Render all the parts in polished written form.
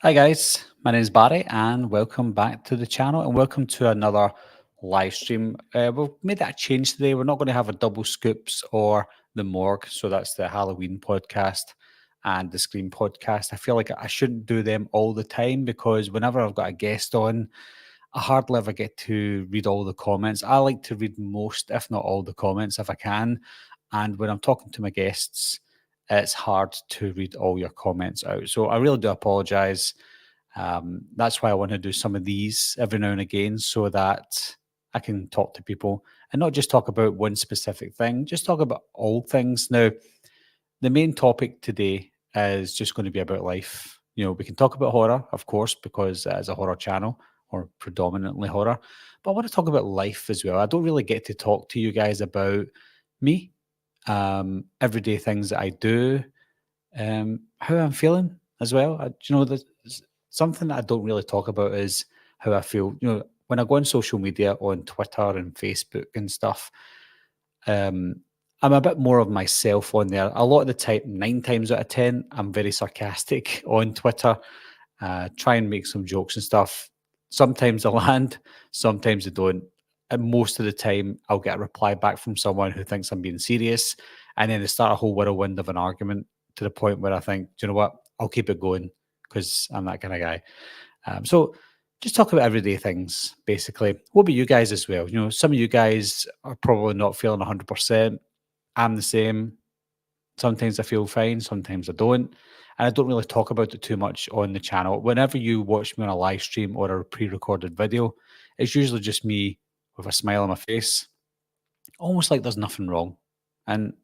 Hi guys, my name is Barry and welcome back to the channel and welcome to another live stream. We've made that change today. We're not going to have a double scoops or the morgue. So that's the Halloween podcast and the Scream podcast. I feel like I shouldn't do them all the time because whenever I've got a guest on, I hardly ever get to read all the comments. I like to read most, if not all, the comments if I can. And when I'm talking to my guests, it's hard to read all your comments out. So I really do apologize. That's why I want to do some of these every now and again so that I can talk to people and not just talk about one specific thing, just talk about all things. Now, the main topic today is just going to be about life. We can talk about horror, of course, because it is a horror channel or predominantly horror, but I want to talk about life as well. I don't really get to talk to you guys about me, everyday things that I do, how I'm feeling as well. There's something that I don't really talk about is how I feel. When I go on social media, on Twitter and Facebook and stuff, I'm a bit more of myself on there. A lot of the time, 9 times out of 10, I'm very sarcastic on Twitter, try and make some jokes and stuff. Sometimes I land, sometimes I don't. And most of the time, I'll get a reply back from someone who thinks I'm being serious. And then they start a whole whirlwind of an argument to the point where I think, do you know what? I'll keep it going because I'm that kind of guy. So just talk about everyday things, basically. What about you guys as well? Some of you guys are probably not feeling 100%. I'm the same. Sometimes I feel fine, sometimes I don't. And I don't really talk about it too much on the channel. Whenever you watch me on a live stream or a pre-recorded video, it's usually just me with a smile on my face, almost like there's nothing wrong. And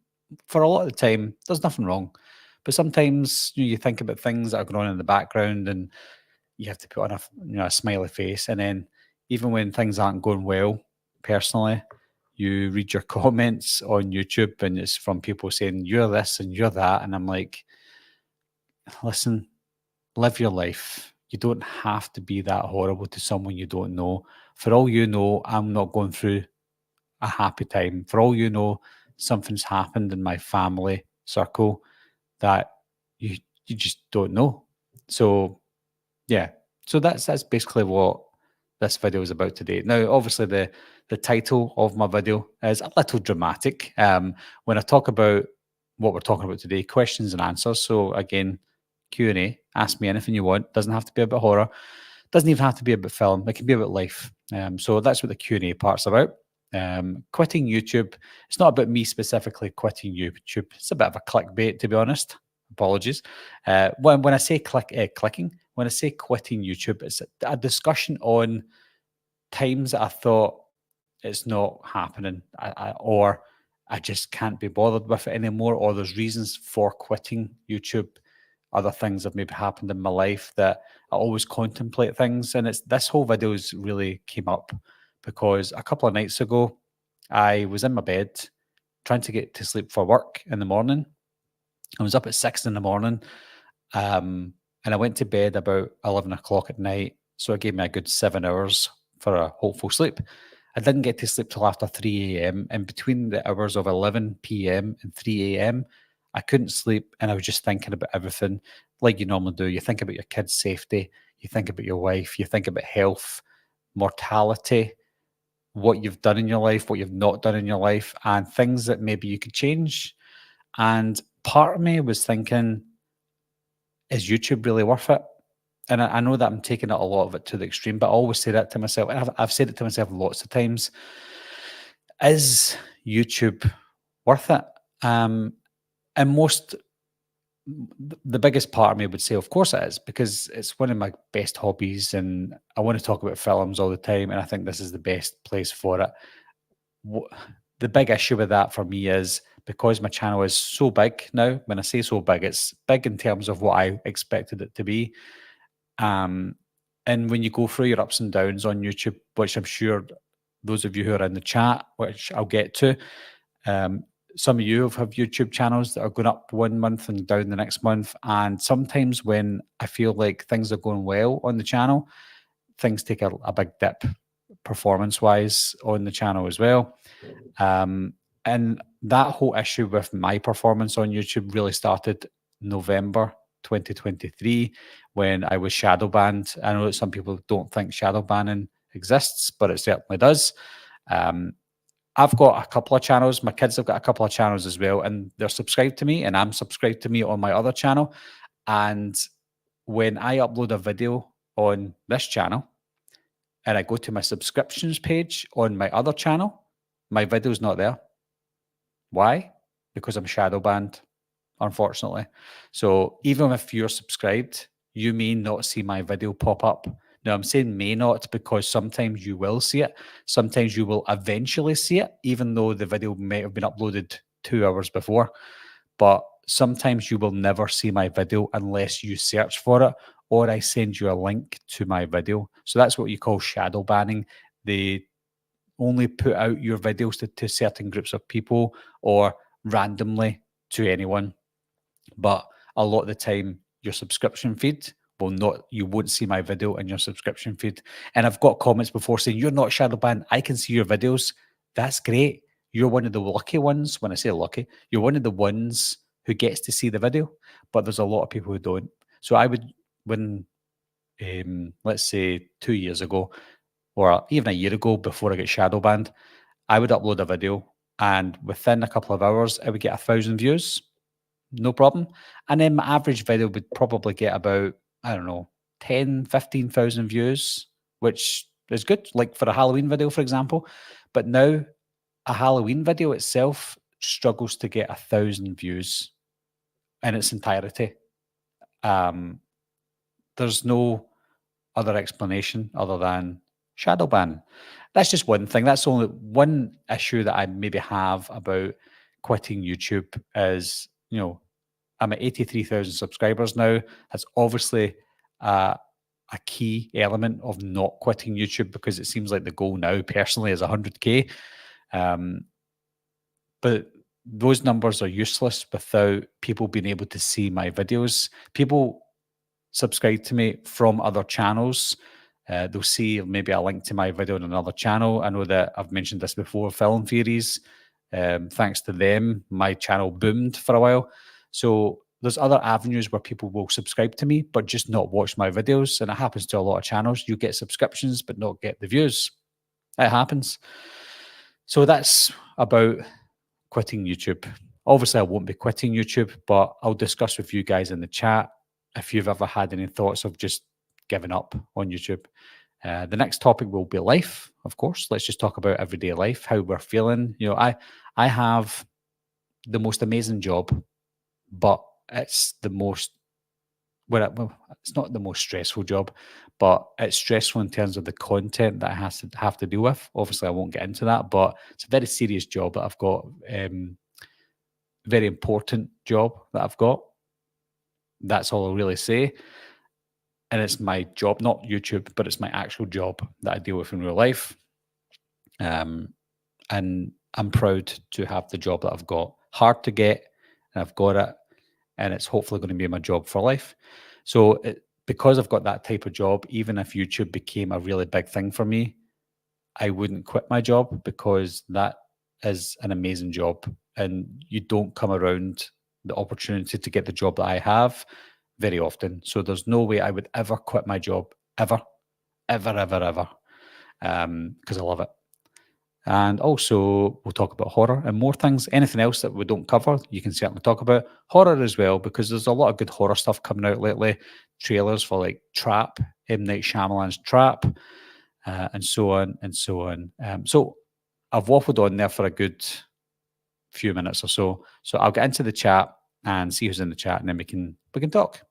for a lot of the time, there's nothing wrong. But sometimes you think about things that are going on in the background and you have to put on a smiley face. And then even when things aren't going well, personally, you read your comments on YouTube and it's from people saying, you're this and you're that. And I'm like, listen, live your life. You don't have to be that horrible to someone you don't know. For all you know, I'm not going through a happy time. For all you know, something's happened in my family circle that you just don't know. So yeah. So that's basically what this video is about today. Now, obviously, the title of my video is a little dramatic. When I talk about what we're talking about today, questions and answers. So again, Q&A. Ask me anything you want. Doesn't have to be about horror. Doesn't even have to be about film. It can be about life. So that's what the Q&A part's about. Quitting YouTube. It's not about me specifically quitting YouTube. It's a bit of a clickbait, to be honest. Apologies. When I say clicking, when I say quitting YouTube, it's a discussion on times that I thought it's not happening, or I just can't be bothered with it anymore, or there's reasons for quitting YouTube. Other things have maybe happened in my life that I always contemplate things, and this whole videos really came up because a couple of nights ago, I was in my bed trying to get to sleep for work in the morning. I was up at 6 in the morning, and I went to bed about 11 o'clock at night. So it gave me a good 7 hours for a hopeful sleep. I didn't get to sleep till after 3 a.m. And between the hours of 11 p.m. and 3 a.m., I couldn't sleep. And I was just thinking about everything like you normally do. You think about your kids' safety, you think about your wife, you think about health, mortality, what you've done in your life, what you've not done in your life, and things that maybe you could change. And part of me was thinking, is YouTube really worth it? And I know that I'm taking a lot of it to the extreme, but I always say that to myself. And I've said it to myself lots of times. Is YouTube worth it? And the biggest part of me would say, of course it is, because it's one of my best hobbies and I want to talk about films all the time. And I think this is the best place for it. The big issue with that for me is because my channel is so big now. When I say so big, it's big in terms of what I expected it to be. And when you go through your ups and downs on YouTube, which I'm sure those of you who are in the chat, which I'll get to, some of you have YouTube channels that are going up one month and down the next month. And sometimes when I feel like things are going well on the channel, things take a big dip performance-wise on the channel as well. And that whole issue with my performance on YouTube really started November 2023 when I was shadow banned. I know that some people don't think shadow banning exists, but it certainly does. I've got a couple of channels. My kids have got a couple of channels as well, and they're subscribed to me, and I'm subscribed to me on my other channel. And when I upload a video on this channel and I go to my subscriptions page on my other channel, my video's not there. Why? Because I'm shadow banned, unfortunately. So even if you're subscribed, you may not see my video pop up. Now, I'm saying may not because sometimes you will see it. Sometimes you will eventually see it, even though the video may have been uploaded 2 hours before. But sometimes you will never see my video unless you search for it or I send you a link to my video. So that's what you call shadow banning. They only put out your videos to certain groups of people or randomly to anyone. But a lot of the time, your subscription feed will not, you won't see my video in your subscription feed. And I've got comments before saying, you're not shadow banned. I can see your videos. That's great. You're one of the lucky ones. When I say lucky, you're one of the ones who gets to see the video, but there's a lot of people who don't. So I would, when, let's say 2 years ago, or even a year ago before I got shadow banned, I would upload a video and within a couple of hours, I would get 1,000 views, no problem. And then my average video would probably get about, I don't know, 10, 15,000 views, which is good, like for a Halloween video, for example. But now a Halloween video itself struggles to get 1,000 views in its entirety. There's no other explanation other than shadow ban. That's just one thing. That's only one issue that I maybe have about quitting YouTube is, you know, I'm at 83,000 subscribers now. That's obviously a key element of not quitting YouTube because it seems like the goal now personally is 100K. But those numbers are useless without people being able to see my videos. People subscribe to me from other channels. They'll see maybe a link to my video on another channel. I know that I've mentioned this before, Film Theories. Thanks to them, my channel boomed for a while. So there's other avenues where people will subscribe to me, but just not watch my videos. And it happens to a lot of channels. You get subscriptions, but not get the views. It happens. So that's about quitting YouTube. Obviously, I won't be quitting YouTube, but I'll discuss with you guys in the chat if you've ever had any thoughts of just giving up on YouTube. The next topic will be life, of course. Let's just talk about everyday life, how we're feeling. You know, I have the most amazing job, but it's the most, well, it's not the most stressful job, but it's stressful in terms of the content that I have to deal with. Obviously, I won't get into that, but it's a very serious job that I've got, very important job that I've got. That's all I'll really say. And it's my job, not YouTube, but it's my actual job that I deal with in real life. And I'm proud to have the job that I've got. Hard to get, and I've got it. And it's hopefully going to be my job for life. So because I've got that type of job, even if YouTube became a really big thing for me, I wouldn't quit my job because that is an amazing job. And you don't come around the opportunity to get the job that I have very often. So there's no way I would ever quit my job, ever, because I love it. And also, we'll talk about horror and more things. Anything else that we don't cover, you can certainly talk about. Horror as well, because there's a lot of good horror stuff coming out lately. Trailers for like Trap, M. Night Shyamalan's Trap, and so on and so on. So I've waffled on there for a good few minutes or so. So I'll get into the chat and see who's in the chat, and then we can talk.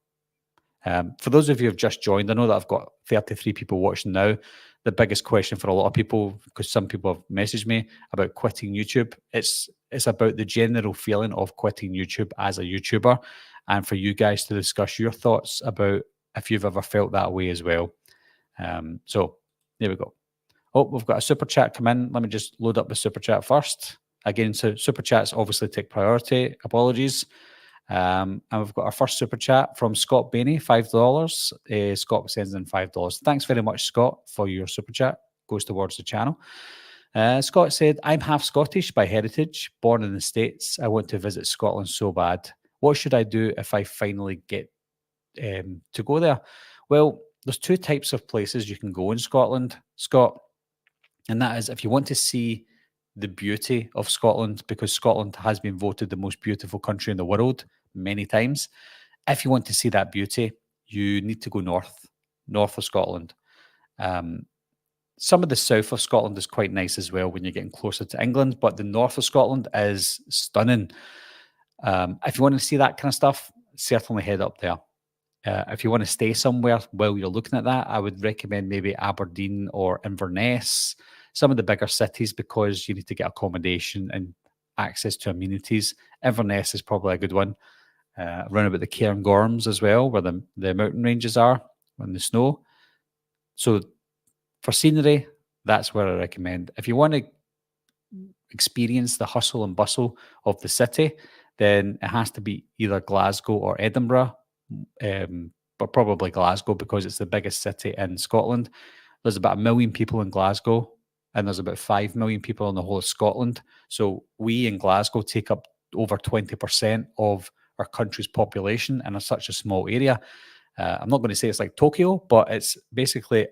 For those of you who have just joined, I know that I've got 33 people watching now. The biggest question for a lot of people, because some people have messaged me about quitting YouTube, it's about the general feeling of quitting YouTube as a YouTuber, and for you guys to discuss your thoughts about if you've ever felt that way as well. So there we go. Oh, we've got a super chat come in. Let me just load up the super chat first. Again, so super chats obviously take priority. Apologies. And we've got our first super chat from Scott Bainey, $5. Scott sends in $5. Thanks very much, Scott, for your super chat. Goes towards the channel. Scott said, I'm half Scottish by heritage, born in the States. I want to visit Scotland so bad. What should I do if I finally get to go there? Well, there's two types of places you can go in Scotland, Scott, and that is if you want to see the beauty of Scotland, because Scotland has been voted the most beautiful country in the world many times. If you want to see that beauty, you need to go north of Scotland. Some of the south of Scotland is quite nice as well when you're getting closer to England, but the north of Scotland is stunning. If you want to see that kind of stuff, certainly head up there. If you want to stay somewhere while you're looking at that, I would recommend maybe Aberdeen or Inverness, some of the bigger cities, because you need to get accommodation and access to amenities. Inverness is probably a good one. Around about the Cairngorms as well, where the mountain ranges are and the snow. So for scenery, that's where I recommend. If you want to experience the hustle and bustle of the city, then it has to be either Glasgow or Edinburgh, but probably Glasgow because it's the biggest city in Scotland. There's about 1 million people in Glasgow, and there's about 5 million people in the whole of Scotland. So we in Glasgow take up over 20% of our country's population in such a small area. I'm not going to say it's like Tokyo, but it's basically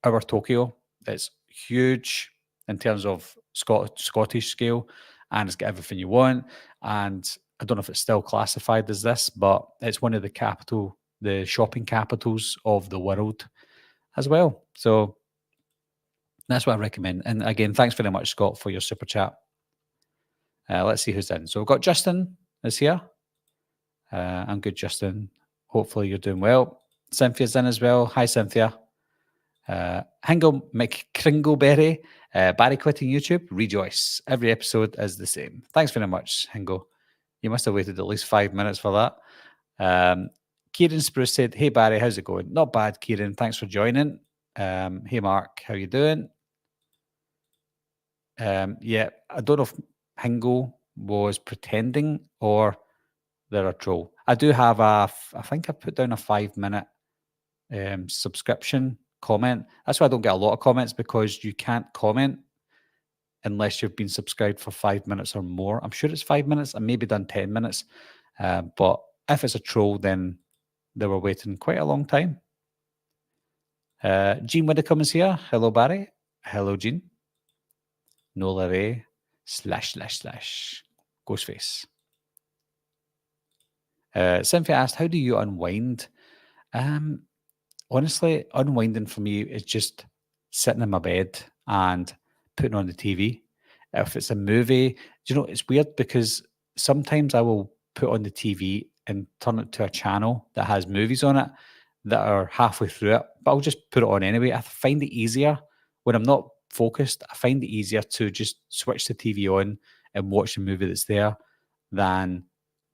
our Tokyo. It's huge in terms of Scottish scale, and it's got everything you want. And I don't know if it's still classified as this, but it's one of the shopping capitals of the world as well. So that's what I recommend. And again, thanks very much, Scott, for your super chat. Let's see who's in. So we've got Justin is here. I'm good, Justin. Hopefully you're doing well. Cynthia's in as well. Hi, Cynthia. Hingle McCringleberry, Barry quitting YouTube. Rejoice. Every episode is the same. Thanks very much, Hingle. You must have waited at least 5 minutes for that. Kieran Spruce said, hey, Barry, how's it going? Not bad, Kieran. Thanks for joining. Hey, Mark, how you doing? Yeah, I don't know if Hingle was pretending or they're a troll. I do have I think I put down a 5-minute subscription comment. That's why I don't get a lot of comments, because you can't comment unless you've been subscribed for 5 minutes or more. I'm sure it's 5 minutes. I maybe done 10 minutes. But if it's a troll, then they were waiting quite a long time. Jean Widdicombe is here. Hello, Barry. Hello, Jean. Nola Ray / Ghostface. Cynthia asked, how do you unwind? Honestly, unwinding for me is just sitting in my bed and putting on the TV. If it's a movie, it's weird because sometimes I will put on the TV and turn it to a channel that has movies on it that are halfway through it, but I'll just put it on anyway. I find it easier when I'm not focused. I find it easier to just switch the TV on and watch the movie that's there than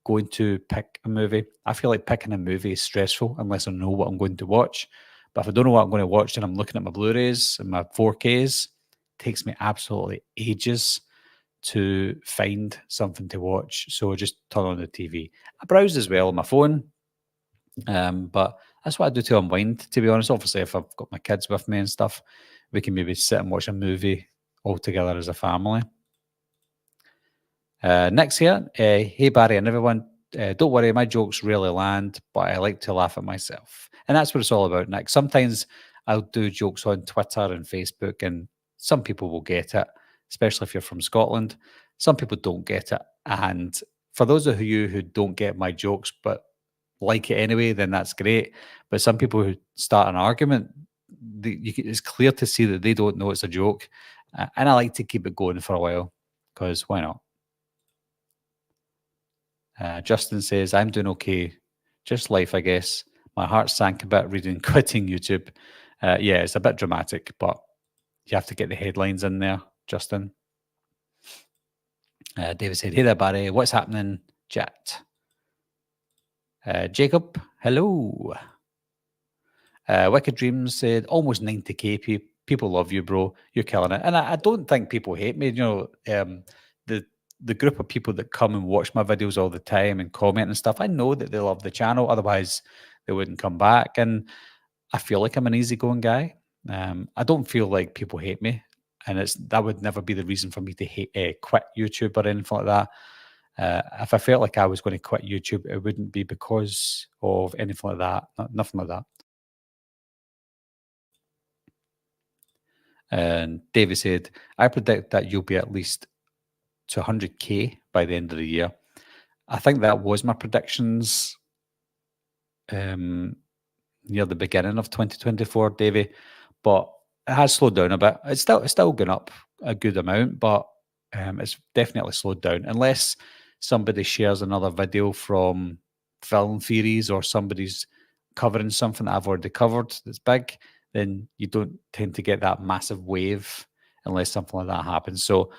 going to pick a movie. I feel like picking a movie is stressful unless I know what I'm going to watch. But if I don't know what I'm going to watch, then I'm looking at my Blu-rays and my 4Ks. It takes me absolutely ages to find something to watch. So I just turn on the TV. I browse as well on my phone. But that's what I do to unwind, to be honest. Obviously, if I've got my kids with me and stuff, we can maybe sit and watch a movie all together as a family. Next here, hey Barry and everyone, don't worry, my jokes rarely land, but I like to laugh at myself. And that's what it's all about, Nick. Sometimes I'll do jokes on Twitter and Facebook, and some people will get it, especially if you're from Scotland. Some people don't get it. And for those of you who don't get my jokes, but like it anyway, then that's great. But some people who start an argument, it's clear to see that they don't know it's a joke. And I like to keep it going for a while, because why not? Justin says, I'm doing okay. Just life, I guess. My heart sank a bit reading quitting YouTube. Yeah, it's a bit dramatic, but you have to get the headlines in there, Justin. David said, hey there, Barry. What's happening, chat? Jacob, hello. Wicked Dreams said, almost 90k. People love you, bro. You're killing it. And I don't think people hate me. The group of people that come and watch my videos all the time and comment and stuff, I know that they love the channel. Otherwise, they wouldn't come back. And I feel like I'm an easygoing guy. I don't feel like people hate me. And that would never be the reason for me to quit YouTube or anything like If I felt like I was going to quit YouTube, it wouldn't be because of anything like that. Nothing like that. And David said, I predict that you'll be at least to 100K by the end of the year. I think that was my predictions near the beginning of 2024, Davey, but it has slowed down a bit. It's still going up a good amount, but it's definitely slowed down. Unless somebody shares another video from Film Theories or somebody's covering something that I've already covered that's big, then you don't tend to get that massive wave unless something like that happens. So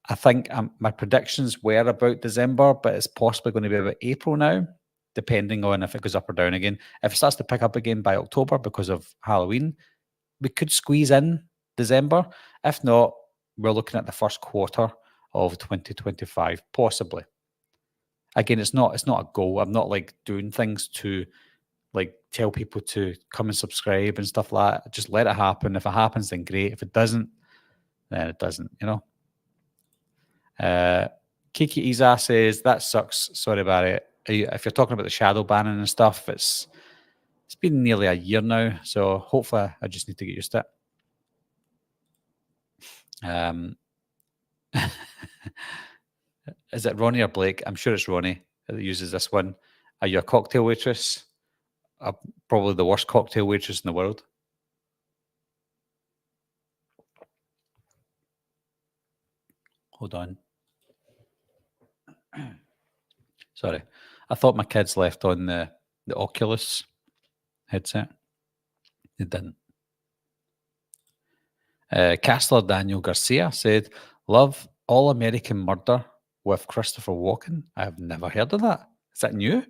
I think my predictions were about December, but it's possibly going to be about April now, depending on if it goes up or down again. If it starts to pick up again by October because of Halloween, we could squeeze in December. If not, we're looking at the first quarter of 2025, possibly. Again, it's not a goal. I'm not like doing things to like tell people to come and subscribe and stuff like that. Just let it happen. If it happens, then great. If it doesn't, then it doesn't, you know. Kiki Iza says, that sucks. Sorry about it. If you're talking about the shadow banning and stuff, it's been nearly a year now. So hopefully I just need to get used to it. Is it Ronnie or Blake? I'm sure it's Ronnie that uses this one. Are you a cocktail waitress? Probably the worst cocktail waitress in the world. Hold on. Sorry. I thought my kids left on the Oculus headset. They didn't. Castler Daniel Garcia said, love All American Murder with Christopher Walken. I've never heard of that. Is that new?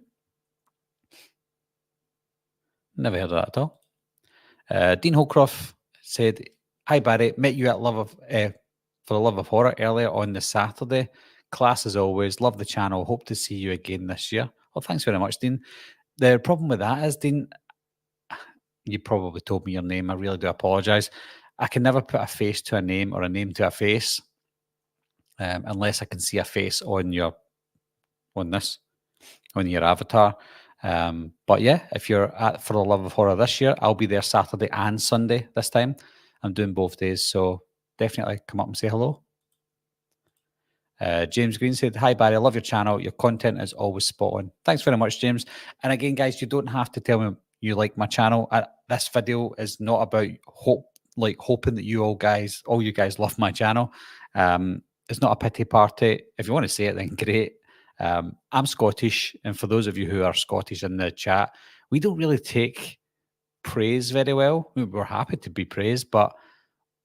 Never heard of that at all. Dean Holcroft said, hi Barry, met you at For the Love of Horror earlier on the Saturday. Class as always. Love the channel. Hope to see you again this year. Well, thanks very much, Dean. The problem with that is, Dean, you probably told me your name. I really do apologise. I can never put a face to a name or a name to a face unless I can see a face on your avatar. But yeah, if you're at For the Love of Horror this year, I'll be there Saturday and Sunday this time. I'm doing both days, so definitely come up and say hello. James Green said, hi Barry, I love your channel. Your content is always spot on. Thanks very much, James. And again, guys, you don't have to tell me you like my channel. This video is not about hoping that you guys love my channel. It's not a pity party. If you want to say it, then great. I'm Scottish, and for those of you who are Scottish in the chat, we don't really take praise very well. We're happy to be praised, but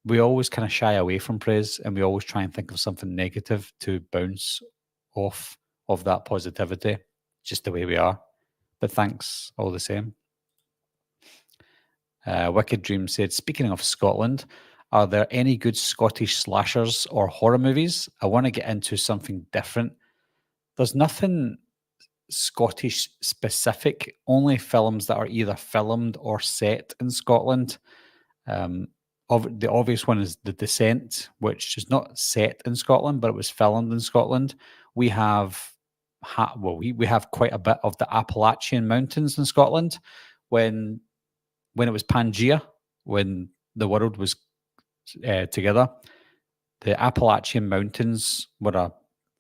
we always kind of shy away from praise, and we always try and think of something negative to bounce off of that positivity, just the way we are. But thanks all the same. Wicked Dream said, speaking of Scotland, are there any good Scottish slashers or horror movies? I want to get into something different. There's nothing Scottish specific, only films that are either filmed or set in Scotland. The obvious one is The Descent, which is not set in Scotland, but it was filmed in Scotland. We have we have quite a bit of the Appalachian Mountains in Scotland. When it was Pangea, when the world was together, the Appalachian Mountains were a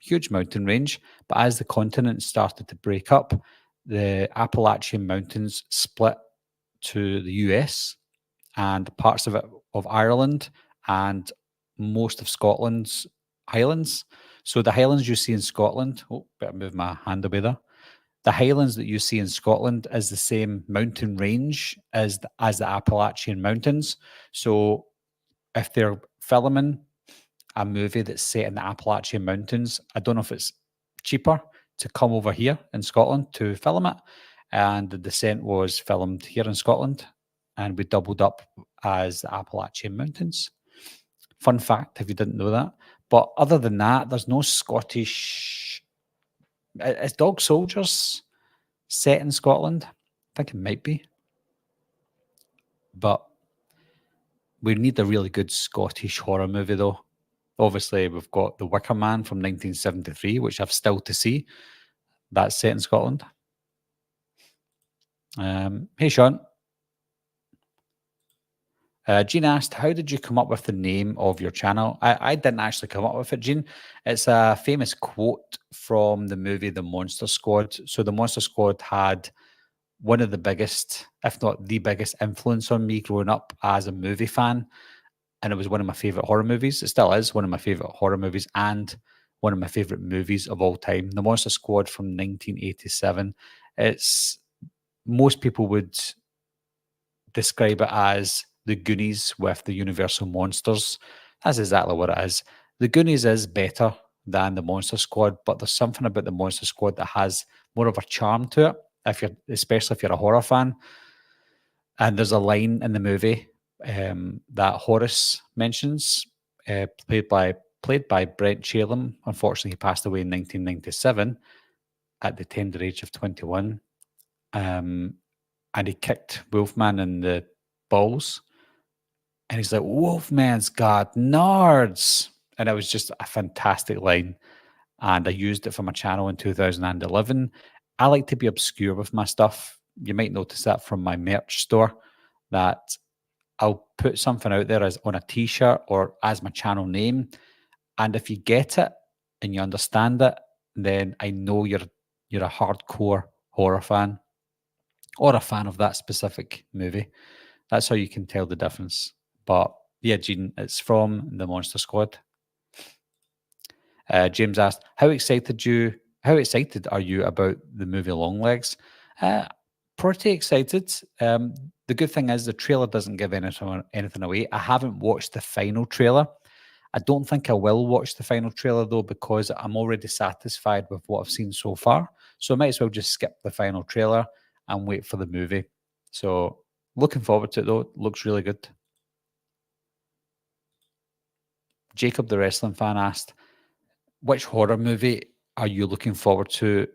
huge mountain range, but as the continent started to break up, the Appalachian Mountains split to the US and parts of Ireland and most of Scotland's highlands. So the highlands you see in Scotland, better move my hand away there. The highlands that you see in Scotland is the same mountain range as the Appalachian Mountains. So if they're filming a movie that's set in the Appalachian Mountains, I don't know if it's cheaper to come over here in Scotland to film it. And The Descent was filmed here in Scotland, and we doubled up as the Appalachian Mountains. Fun fact, if you didn't know that. But other than that, there's no Scottish... Is Dog Soldiers set in Scotland? I think it might be. But we need a really good Scottish horror movie, though. Obviously, we've got The Wicker Man from 1973, which I've still to see. That's set in Scotland. Hey, Sean. Jean asked, how did you come up with the name of your channel? I didn't actually come up with it, Jean. It's a famous quote from the movie The Monster Squad. So The Monster Squad had one of the biggest, if not the biggest, influence on me growing up as a movie fan. And it was one of my favorite horror movies. It still is one of my favorite horror movies and one of my favorite movies of all time. The Monster Squad from 1987. It's most people would describe it as the Goonies with the Universal monsters. That's exactly what it is. The Goonies is better than the Monster Squad, but there's something about the Monster Squad that has more of a charm to it. Especially if you're a horror fan. And there's a line in the movie that Horace mentions, played by Brent Chalem. Unfortunately, he passed away in 1997 at the tender age of 21. And he kicked Wolfman in the balls. And he's like, Wolfman's got nards. And it was just a fantastic line. And I used it for my channel in 2011. I like to be obscure with my stuff. You might notice that from my merch store, that I'll put something out there as on a t-shirt or as my channel name. And if you get it and you understand it, then I know you're a hardcore horror fan or a fan of that specific movie. That's how you can tell the difference. But yeah, Gene, it's from the Monster Squad. James asked, how excited are you about the movie Longlegs? Pretty excited. The good thing is the trailer doesn't give anything away. I haven't watched the final trailer. I don't think I will watch the final trailer though, because I'm already satisfied with what I've seen so far. So I might as well just skip the final trailer and wait for the movie. So looking forward to it though. It looks really good. Jacob, the wrestling fan, asked, which horror movie are you looking forward to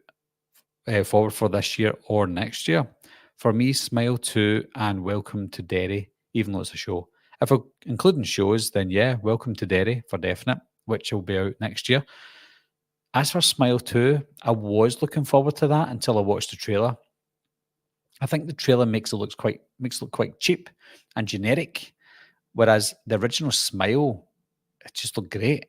forward for this year or next year? For me, Smile 2 and Welcome to Derry, even though it's a show. If we're including shows, then yeah, Welcome to Derry for definite, which will be out next year. As for Smile 2, I was looking forward to that until I watched the trailer. I think the trailer makes it look quite cheap and generic, whereas the original Smile, it just looked great,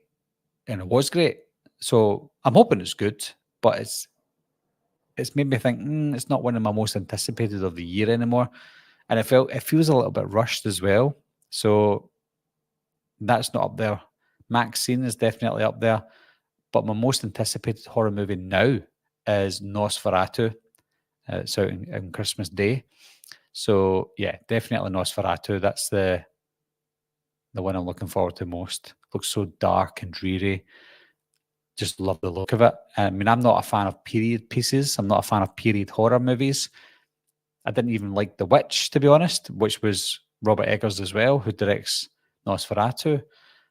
and it was great. So I'm hoping it's good, but it's made me think it's not one of my most anticipated of the year anymore, and it feels a little bit rushed as well. So that's not up there. Maxine is definitely up there, but my most anticipated horror movie now is Nosferatu. It's out on Christmas Day. So yeah, definitely Nosferatu. That's the one I'm looking forward to most. Looks so dark and dreary. Just love the look of it. I mean, I'm not a fan of period pieces. I'm not a fan of period horror movies. I didn't even like The Witch, to be honest, which was Robert Eggers as well, who directs Nosferatu.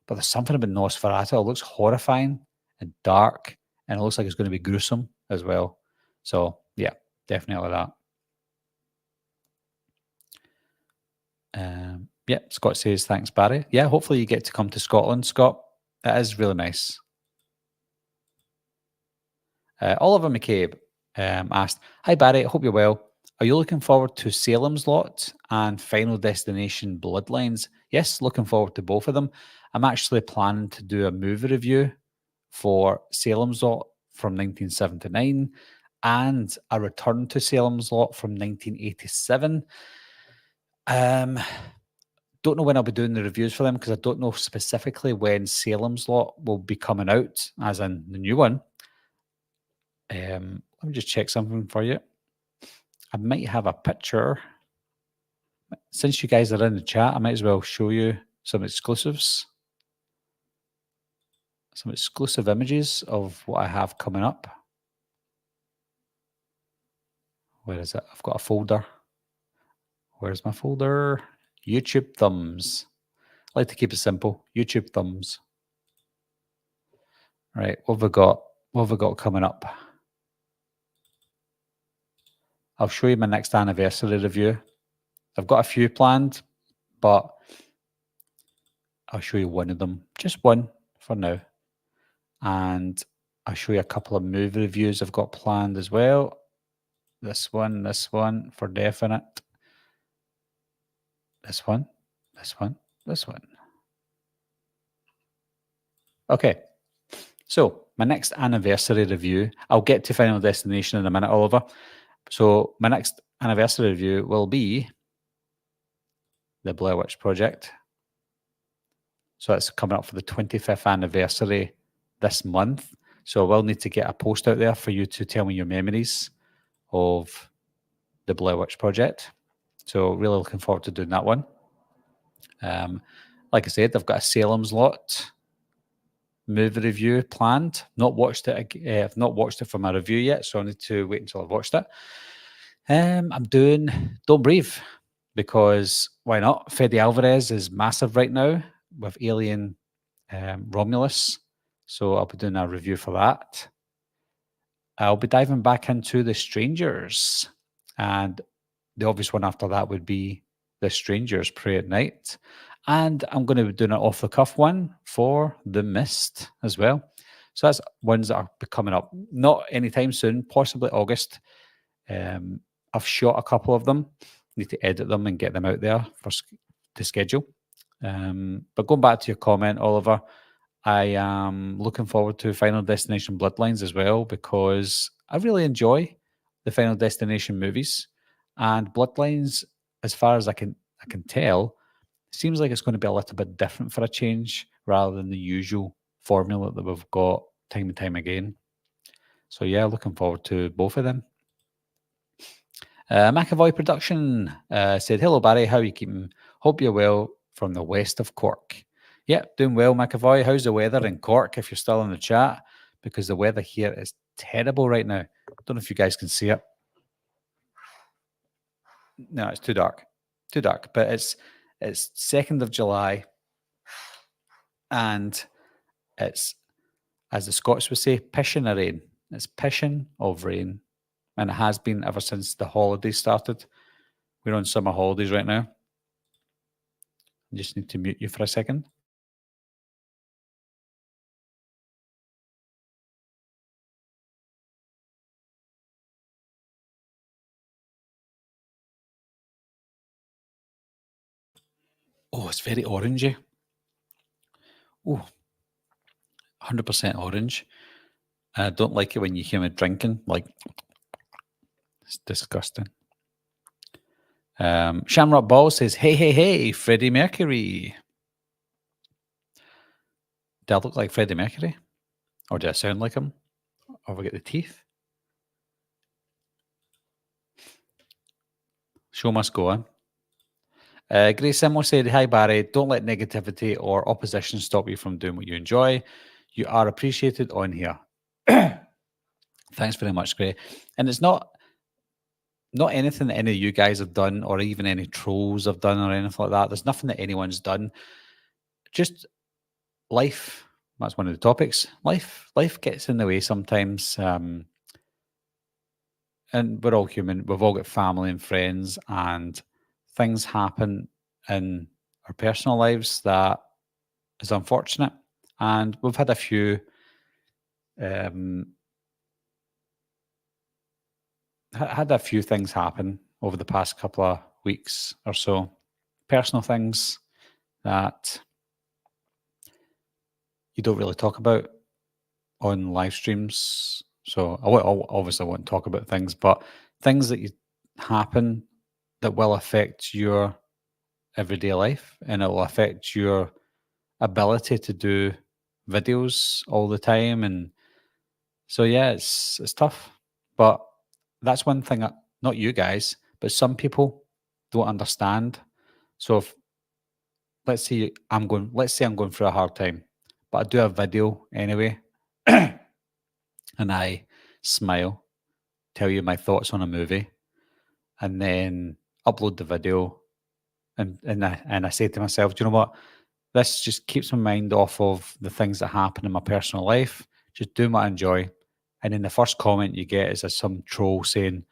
But there's something about Nosferatu. It looks horrifying and dark, and it looks like it's going to be gruesome as well. So yeah, definitely that. Yeah, Scott says, thanks, Barry. Yeah, hopefully you get to come to Scotland, Scott. It is really nice. Oliver McCabe asked, hi, Barry, I hope you're well. Are you looking forward to Salem's Lot and Final Destination Bloodlines? Yes, looking forward to both of them. I'm actually planning to do a movie review for Salem's Lot from 1979 and a return to Salem's Lot from 1987. Don't know when I'll be doing the reviews for them because I don't know specifically when Salem's Lot will be coming out, as in the new one. Let me just check something for you. I might have a picture. Since you guys are in the chat, I might as well show you some exclusives. Some exclusive images of what I have coming up. Where is it? I've got a folder. Where's my folder? YouTube thumbs. I like to keep it simple. YouTube thumbs. Right, what have we got? What have we got coming up? I'll show you my next anniversary review. I've got a few planned, but I'll show you one of them. Just one for now. And I'll show you a couple of movie reviews I've got planned as well. This one for definite. This one. Okay. So my next anniversary review, I'll get to Final Destination in a minute, Oliver. So my next anniversary review will be the Blair Witch Project. So it's coming up for the 25th anniversary this month. So I will need to get a post out there for you to tell me your memories of the Blair Witch Project. So really looking forward to doing that one. Like I said, I've got a Salem's Lot movie review planned. Not watched it. I've not watched it for my review yet, so I need to wait until I've watched it. I'm doing Don't Breathe because why not? Fede Alvarez is massive right now with Alien Romulus, so I'll be doing a review for that. I'll be diving back into The Strangers, and the obvious one after that would be The Strangers Pray at Night. And I'm going to be doing an off-the-cuff one for The Mist as well. So that's ones that are coming up. Not anytime soon, possibly August. I've shot a couple of them. Need to edit them and get them out there for the schedule. But going back to your comment, Oliver, I am looking forward to Final Destination Bloodlines as well because I really enjoy the Final Destination movies. And Bloodlines, as far as I can tell, seems like it's going to be a little bit different for a change rather than the usual formula that we've got time and time again. So yeah, looking forward to both of them. McAvoy Production said, "Hello Barry, how are you keeping? Hope you're well from the west of Cork." Yeah, doing well, McAvoy. How's the weather in Cork if you're still in the chat? Because the weather here is terrible right now. Don't know if you guys can see it. No, it's too dark. Too dark. But it's 2nd of July, and it's, as the Scots would say, pissing of rain. It's pissing of rain, and it has been ever since the holidays started. We're on summer holidays right now. I just need to mute you for a second. Oh, it's very orangey. Oh, 100% orange. I don't like it when you hear me drinking. Like, it's disgusting. Shamrock Ball says, hey, Freddie Mercury. Do I look like Freddie Mercury? Or do I sound like him? Or have I got the teeth? Show must go on. Grace Simo said, "Hi Barry, don't let negativity or opposition stop you from doing what you enjoy. You are appreciated on here." Thanks very much, Gray. And it's not anything that any of you guys have done or even any trolls have done or anything like that. There's nothing that anyone's done. Just life. That's one of the topics. Life gets in the way sometimes. And we're all human. We've all got family and friends, and things happen in our personal lives that is unfortunate. And we've had a few had a few things happen over the past couple of weeks or so. Personal things that you don't really talk about on live streams. So I obviously won't talk about things, but things that happen that will affect your everyday life, and it will affect your ability to do videos all the time. And so yeah, it's tough. But that's one thing that not you guys, but some people don't understand. So if let's say I'm going through a hard time, but I do a video anyway, and I smile, tell you my thoughts on a movie, and then upload the video, and I say to myself, do you know what? This just keeps my mind off of the things that happen in my personal life. Just do what I enjoy. And then the first comment you get is some troll saying,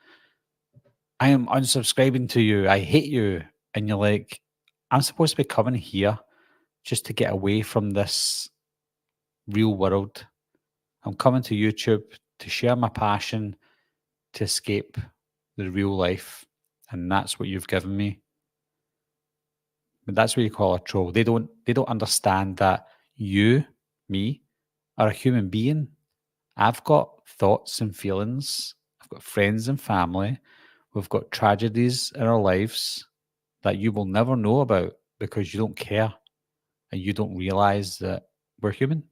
"I am unsubscribing to you. I hate you." And you're like, I'm supposed to be coming here just to get away from this real world. I'm coming to YouTube to share my passion, to escape the real life. And that's what you've given me. But that's what you call a troll. They don't understand that you, me, are a human being. I've got thoughts and feelings. I've got friends and family. We've got tragedies in our lives that you will never know about because you don't care and you don't realize that we're human.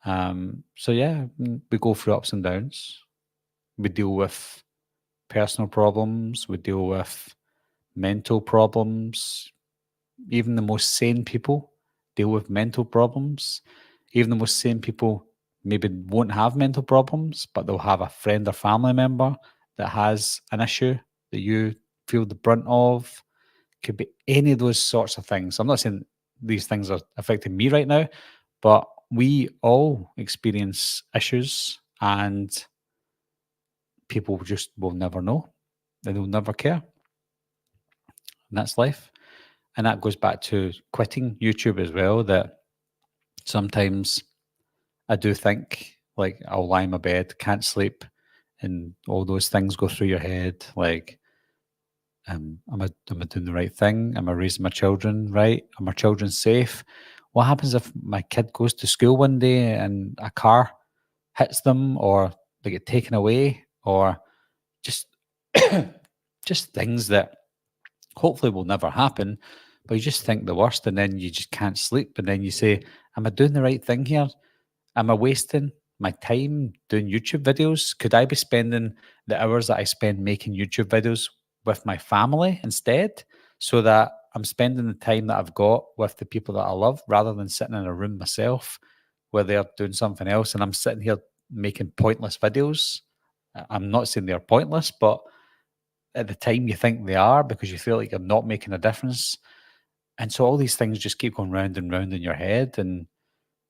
So yeah, we go through ups and downs. We deal with personal problems. We deal with mental problems. Even the most sane people deal with mental problems. Even the most sane people maybe won't have mental problems, but they'll have a friend or family member that has an issue that you feel the brunt of. Could be any of those sorts of things. I'm not saying these things are affecting me right now, but we all experience issues and people just will never know. They'll never care. And that's life. And that goes back to quitting YouTube as well, that sometimes I do think, like, I'll lie in my bed, can't sleep, and all those things go through your head, like, am I doing the right thing? Am I raising my children right? Are my children safe? What happens if my kid goes to school one day and a car hits them, or they get taken away, or just just things that hopefully will never happen, but you just think the worst, and then you just can't sleep, and then you say, am I doing the right thing here? Am I wasting my time doing YouTube videos? Could I be spending the hours that I spend making YouTube videos with my family instead, so that I'm spending the time that I've got with the people that I love, rather than sitting in a room myself where they're doing something else and I'm sitting here making pointless videos? I'm not saying they're pointless, but at the time you think they are because you feel like you're not making a difference. And so all these things just keep going round and round in your head, and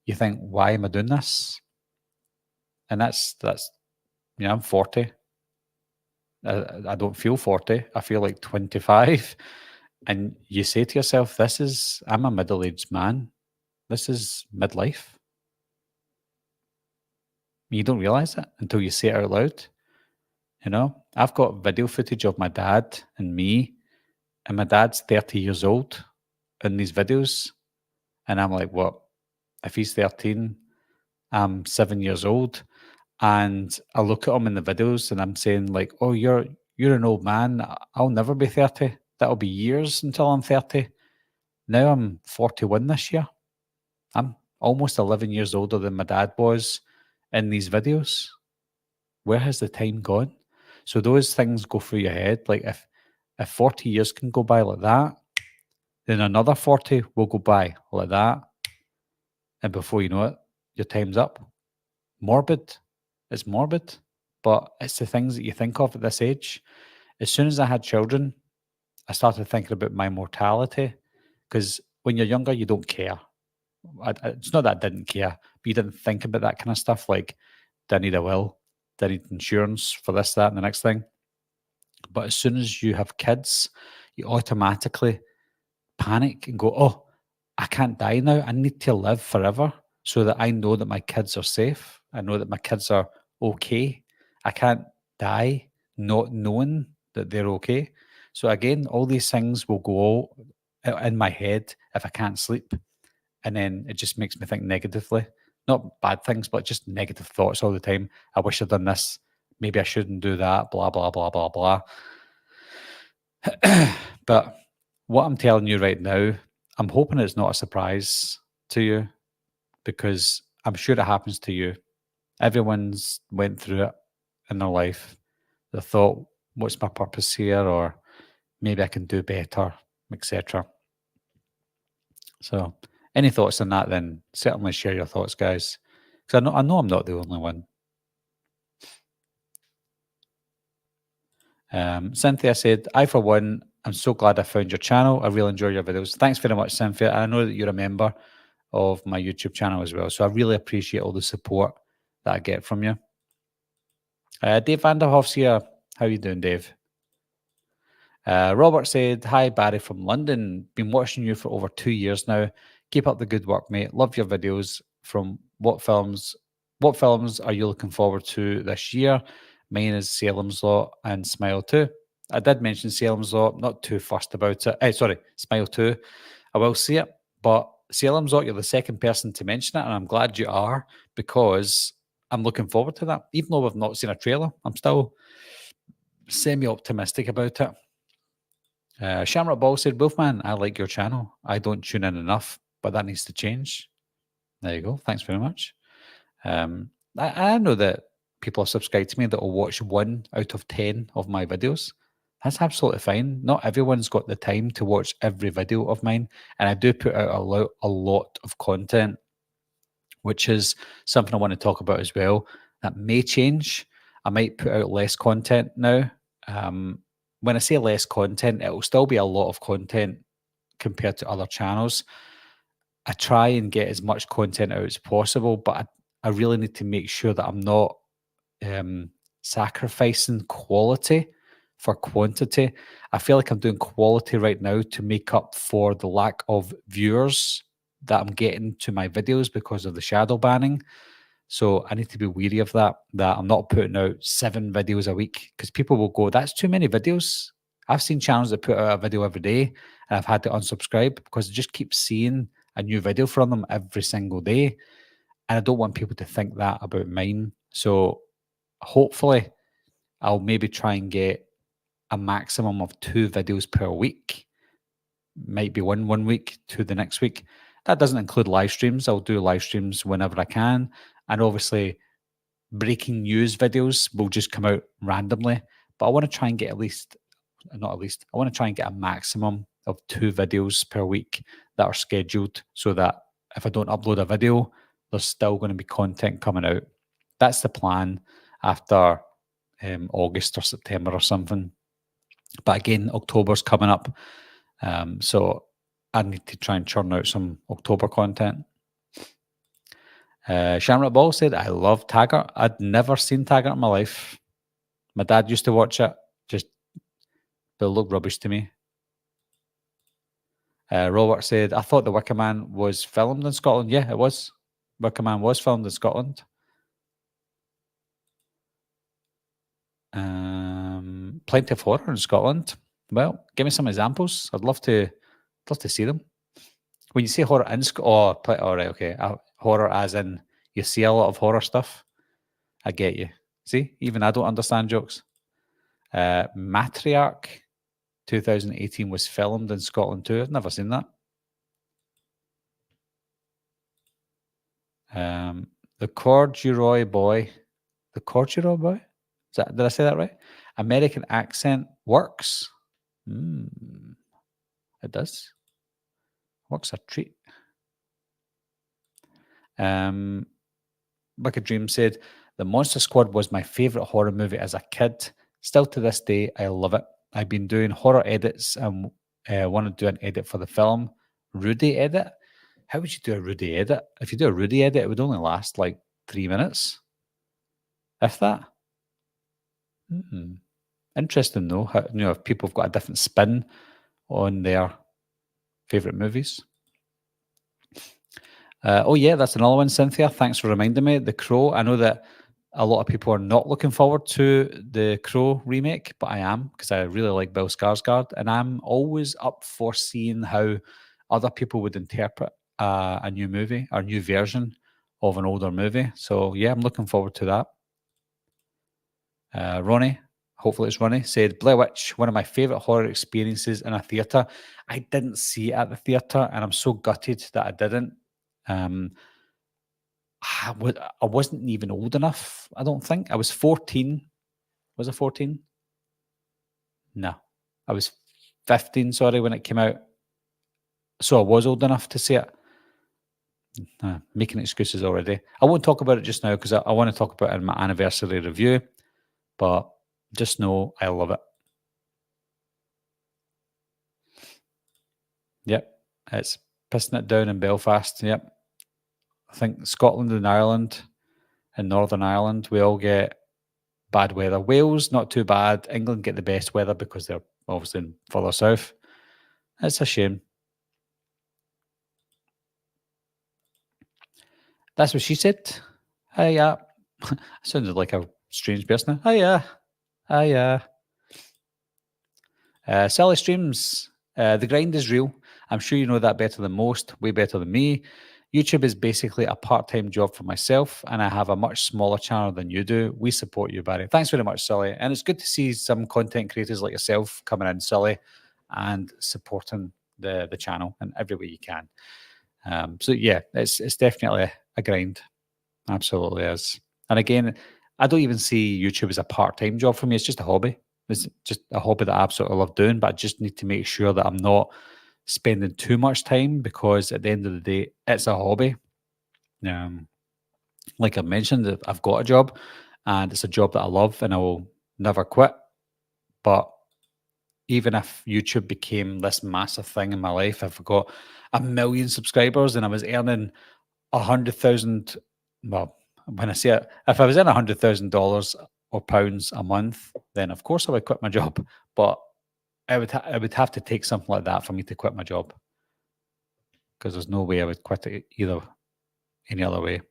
you think, why am I doing this? And that's I'm 40. I don't feel 40. I feel like 25. And you say to yourself, I'm a middle-aged man. This is midlife. You don't realize it until you say it out loud. I've got video footage of my dad and me, and my dad's 30 years old in these videos. And I'm like, what? If he's 13, I'm 7 years old. And I look at him in the videos and I'm saying, like, oh, you're an old man. I'll never be 30. That'll be years until I'm 30. Now I'm 41 this year. I'm almost 11 years older than my dad was in these videos. Where has the time gone? So those things go through your head. Like, if 40 years can go by like that, then another 40 will go by like that. And before you know it, your time's up. Morbid. It's morbid, but it's the things that you think of at this age. As soon as I had children, I started thinking about my mortality, because when you're younger, you don't care. It's not that I didn't care, but you didn't think about that kind of stuff. Like, do I need a will? Do I need insurance for this, that, and the next thing? But as soon as you have kids, you automatically panic and go, oh, I can't die now. I need to live forever so that I know that my kids are safe. I know that my kids are okay. I can't die not knowing that they're okay. So again, all these things will go in my head if I can't sleep. And then it just makes me think negatively. Not bad things, but just negative thoughts all the time. I wish I'd done this. Maybe I shouldn't do that. Blah, blah, blah, blah, blah. But what I'm telling you right now, I'm hoping it's not a surprise to you, because I'm sure it happens to you. Everyone's went through it in their life. They thought, what's my purpose here? Or maybe I can do better, etc. So any thoughts on that, then certainly share your thoughts, guys. Because I know I'm not the only one. Cynthia said, I, for one, I'm so glad I found your channel. I really enjoy your videos. Thanks very much, Cynthia. And I know that you're a member of my YouTube channel as well. So I really appreciate all the support that I get from you. Dave Vanderhoff's here. How you doing, Dave? Robert said, hi, Barry from London. Been watching you for over 2 years now. Keep up the good work, mate. Love your videos. from what films are you looking forward to this year? Mine is Salem's Lot and Smile 2. I did mention Salem's Lot, not too fussed about it. Sorry, Smile 2. I will see it, but Salem's Lot, you're the second person to mention it, and I'm glad you are, because I'm looking forward to that. Even though we've not seen a trailer, I'm still semi-optimistic about it. Shamrock Ball said, Wolfman, I like your channel. I don't tune in enough, but that needs to change. There you go. Thanks very much. I know that people are subscribed to me that will watch 1 out of 10 of my videos. That's absolutely fine. Not everyone's got the time to watch every video of mine, and I do put out a lot of content, which is something I want to talk about as well. That may change. I might put out less content now. When I say less content, it will still be a lot of content compared to other channels. I try and get as much content out as possible, but I really need to make sure that I'm not sacrificing quality for quantity. I feel like I'm doing quality right now to make up for the lack of viewers that I'm getting to my videos because of the shadow banning. So I need to be wary of that I'm not putting out 7 videos a week, because people will go, that's too many videos. I've seen channels that put out a video every day, and I've had to unsubscribe because I just keep seeing a new video from them every single day. And I don't want people to think that about mine. So hopefully I'll maybe try and get a maximum of 2 videos per week. Might be one week, 2 the next week. That doesn't include live streams. I'll do live streams whenever I can. And obviously, breaking news videos will just come out randomly. But I want to try and get I want to try and get a maximum of 2 videos per week that are scheduled, so that if I don't upload a video, there's still going to be content coming out. That's the plan after August or September or something. But again, October's coming up. So I need to try and churn out some October content. Shamrock Ball said, I love Taggart. I'd never seen Taggart in my life. My dad used to watch it. Just, it looked rubbish to me. Robert said, I thought The Wicker Man was filmed in Scotland. Yeah, it was. Wicker Man was filmed in Scotland. Plenty of horror in Scotland. Well, give me some examples. I'd love to see them. When you say horror in Scotland, all right, okay. Horror as in you see a lot of horror stuff. I get you. See, even I don't understand jokes. Matriarch 2018 was filmed in Scotland too. I've never seen that. The Corduroy Boy. The Corduroy Boy? Did I say that right? American accent works. It does. Works a treat. Wicked Dream said, The Monster Squad was my favourite horror movie as a kid. Still to this day, I love it. I've been doing horror edits and want to do an edit for the film. Rudy edit? How would you do a Rudy edit? If you do a Rudy edit, it would only last like 3 minutes. If that. Interesting though, how, if people have got a different spin on their favourite movies. Oh yeah, that's another one, Cynthia. Thanks for reminding me. The Crow. I know that a lot of people are not looking forward to the Crow remake, but I am, because I really like Bill Skarsgård, and I'm always up for seeing how other people would interpret a new movie or new version of an older movie. So yeah, I'm looking forward to that. Ronnie, hopefully it's Ronnie, said, Blair Witch, one of my favourite horror experiences in a theatre. I didn't see it at the theatre, and I'm so gutted that I didn't. I wasn't even old enough, I don't think. I was 14. Was I 14? No. I was 15, sorry, when it came out. So I was old enough to see it. Making excuses already. I won't talk about it just now because I want to talk about it in my anniversary review. But just know I love it. Yep. It's pissing it down in Belfast. Yep. I think Scotland and Ireland and Northern Ireland, we all get bad weather. Wales, not too bad. England get the best weather because they're obviously further south. It's a shame. That's what she said. Hiya. I sounded like a strange person. Hiya. Hiya. Sally Streams. The grind is real. I'm sure you know that better than most, way better than me. YouTube is basically a part-time job for myself, and I have a much smaller channel than you do. We support you, Barry. Thanks very much, Sully. And it's good to see some content creators like yourself coming in, Sully, and supporting the channel in every way you can. So yeah, it's definitely a grind. Absolutely is. And again, I don't even see YouTube as a part-time job for me. It's just a hobby. It's just a hobby that I absolutely love doing, but I just need to make sure that I'm not spending too much time, because at the end of the day, it's a hobby. Like I mentioned, I've got a job and it's a job that I love and I will never quit. But even if YouTube became this massive thing in my life, if I got 1 million subscribers and I was earning 100,000, well, when I say it, if I was in $100,000 or pounds a month, then of course I would quit my job. But I would have to take something like that for me to quit my job, because there's no way I would quit it either any other way.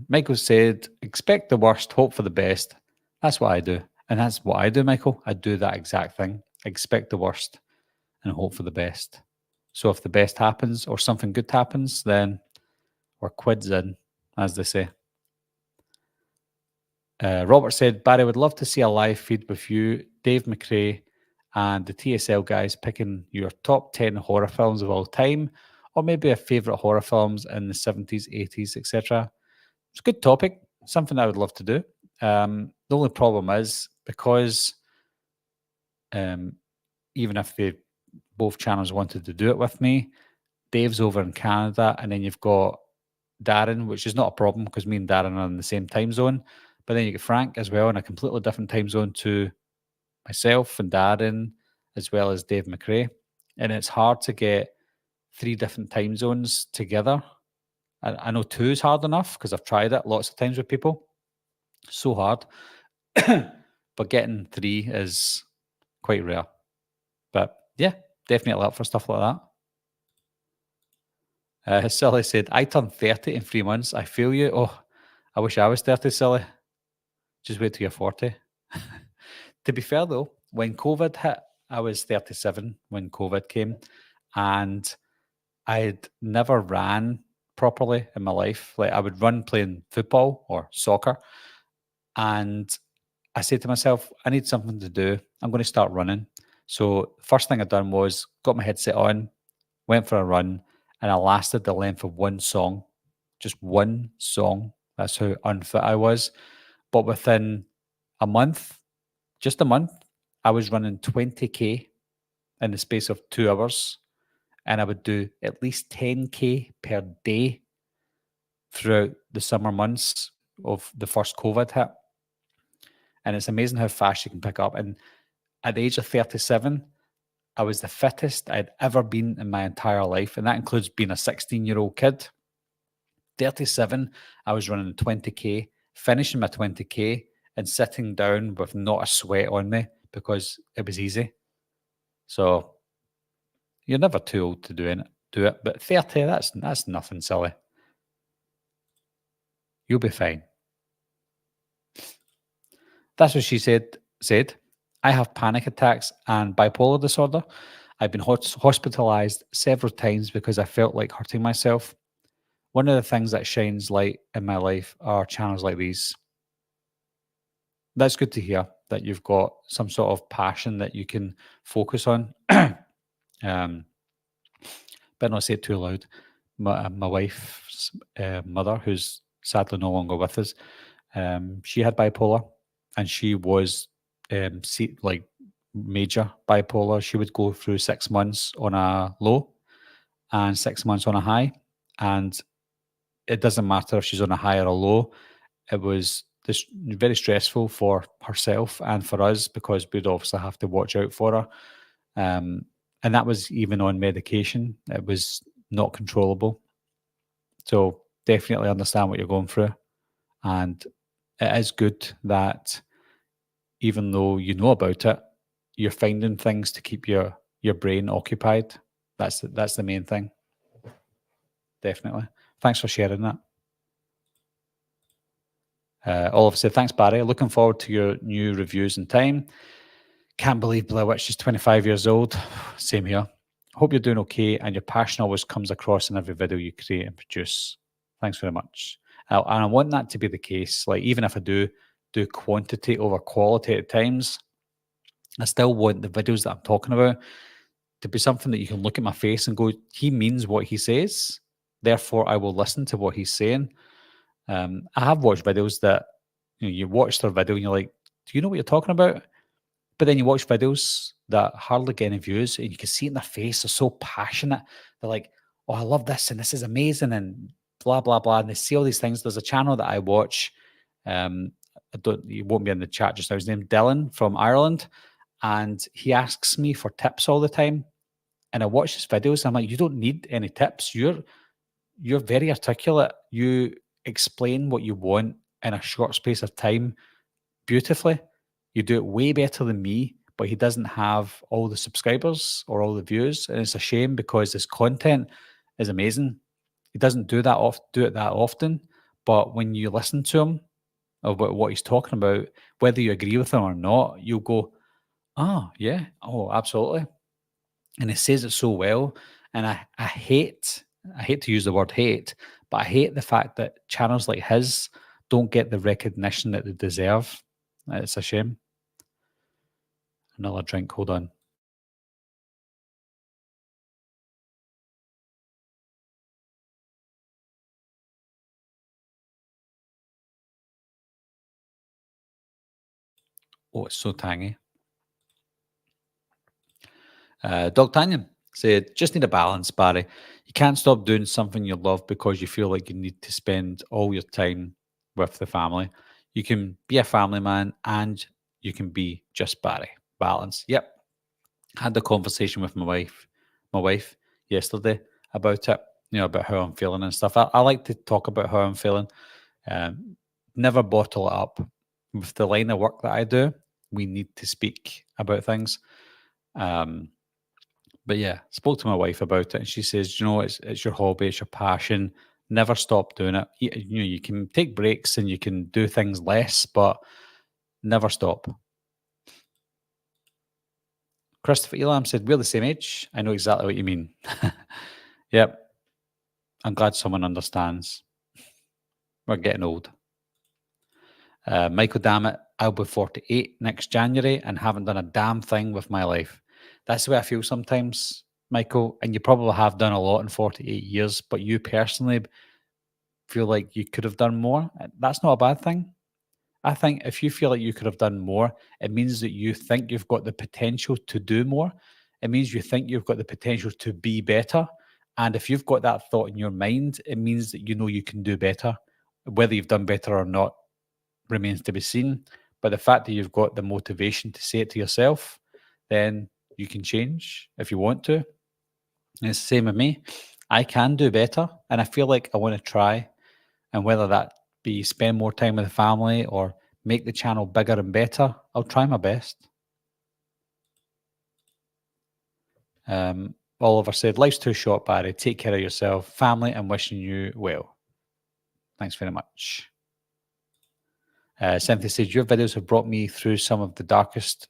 Michael said, expect the worst, hope for the best. That's what I do. And that's what I do, Michael. I do that exact thing. Expect the worst and hope for the best. So if the best happens or something good happens, then we're quids in, as they say. Robert said, Barry, would love to see a live feed with you, Dave McRae, and the TSL guys picking your top 10 horror films of all time, or maybe a favourite horror films in the 70s, 80s, etc. It's a good topic, something I would love to do. The only problem is, because even if both channels wanted to do it with me, Dave's over in Canada, and then you've got Darren, which is not a problem because me and Darren are in the same time zone. But then you get Frank as well in a completely different time zone to myself and Darren, as well as Dave McRae. And it's hard to get 3 different time zones together. I know 2 is hard enough because I've tried it lots of times with people. So hard. But getting 3 is quite rare. But yeah, definitely up for stuff like that. Silly said, I turned 30 in 3 months. I feel you. Oh, I wish I was 30, Silly. Just wait till you're 40. To be fair, though, when COVID hit, I was 37 when COVID came, and I'd never ran properly in my life. Like, I would run playing football or soccer, and I said to myself, I need something to do. I'm going to start running. So first thing I done was got my headset on, went for a run, and I lasted the length of one song. Just one song. That's how unfit I was. But within a month, just a month, I was running 20K in the space of 2 hours. And I would do at least 10K per day throughout the summer months of the first COVID hit. And it's amazing how fast you can pick up. And at the age of 37, I was the fittest I'd ever been in my entire life. And that includes being a 16-year-old kid. 37, I was running 20K, finishing my 20K, and sitting down with not a sweat on me because it was easy. So you're never too old to do it. But 30, that's nothing, silly. You'll be fine. That's what she said. I have panic attacks and bipolar disorder. I've been hospitalized several times because I felt like hurting myself. One of the things that shines light in my life are channels like these. That's good to hear that you've got some sort of passion that you can focus on. Better not say it too loud. My wife's mother, who's sadly no longer with us, she had bipolar, and she was like major bipolar. She would go through 6 months on a low and 6 months on a high, and it doesn't matter if she's on a high or a low. It was very stressful for herself and for us because we'd obviously have to watch out for her. And that was even on medication. It was not controllable. So definitely understand what you're going through. And it is good that even though you know about it, you're finding things to keep your brain occupied. That's the main thing. definitely. Thanks for sharing that. Oliver said, thanks, Barry. Looking forward to your new reviews in time. Can't believe Blair Witch is 25 years old. Same here. Hope you're doing okay and your passion always comes across in every video you create and produce. Thanks very much. And I want that to be the case. Like, even if I do quantity over quality at times, I still want the videos that I'm talking about to be something that you can look at my face and go, he means what he says. Therefore, I will listen to what he's saying. I have watched videos that you watch their video and you're like, do you know what you're talking about? But then you watch videos that hardly get any views and you can see it in their face. They're so passionate. They're like, oh, I love this and this is amazing and blah, blah, blah. And they see all these things. There's a channel that I watch. He won't be in the chat just now. His name's Dylan from Ireland. And he asks me for tips all the time. And I watch his videos. And I'm like, you don't need any tips. You're very articulate. You explain what you want in a short space of time beautifully. You do it way better than me, but he doesn't have all the subscribers or all the views. And it's a shame because his content is amazing. He doesn't do it that often. But when you listen to him about what he's talking about, whether you agree with him or not, you'll go, oh, yeah, oh, absolutely. And he says it so well. And I hate to use the word hate, but I hate the fact that channels like his don't get the recognition that they deserve. It's a shame. Another drink, hold on. Oh, it's so tangy. Dog Tanyan said, just need a balance, Barry. You can't stop doing something you love because you feel like you need to spend all your time with the family. You can be a family man and you can be just Barry. Balance. Yep. Had the conversation with my wife yesterday about it, about how I'm feeling and stuff. I like to talk about how I'm feeling. Never bottle it up. With the line of work that I do, we need to speak about things. But yeah, spoke to my wife about it, and she says, it's your hobby, it's your passion. Never stop doing it. You can take breaks and you can do things less, but never stop. Christopher Elam said, we're the same age. I know exactly what you mean. Yep. I'm glad someone understands. We're getting old. Michael Dammit, I'll be 48 next January and haven't done a damn thing with my life. That's the way I feel sometimes, Michael, and you probably have done a lot in 48 years, but you personally feel like you could have done more. That's not a bad thing. I think if you feel like you could have done more, it means that you think you've got the potential to do more. It means you think you've got the potential to be better. And if you've got that thought in your mind, it means that you know you can do better. Whether you've done better or not remains to be seen. But the fact that you've got the motivation to say it to yourself, then you can change if you want to. And it's the same with me. I can do better. And I feel like I want to try. And whether that be spend more time with the family or make the channel bigger and better, I'll try my best. Oliver said, life's too short, Barry. Take care of yourself, family, and wishing you well. Thanks very much. Cynthia said, your videos have brought me through some of the darkest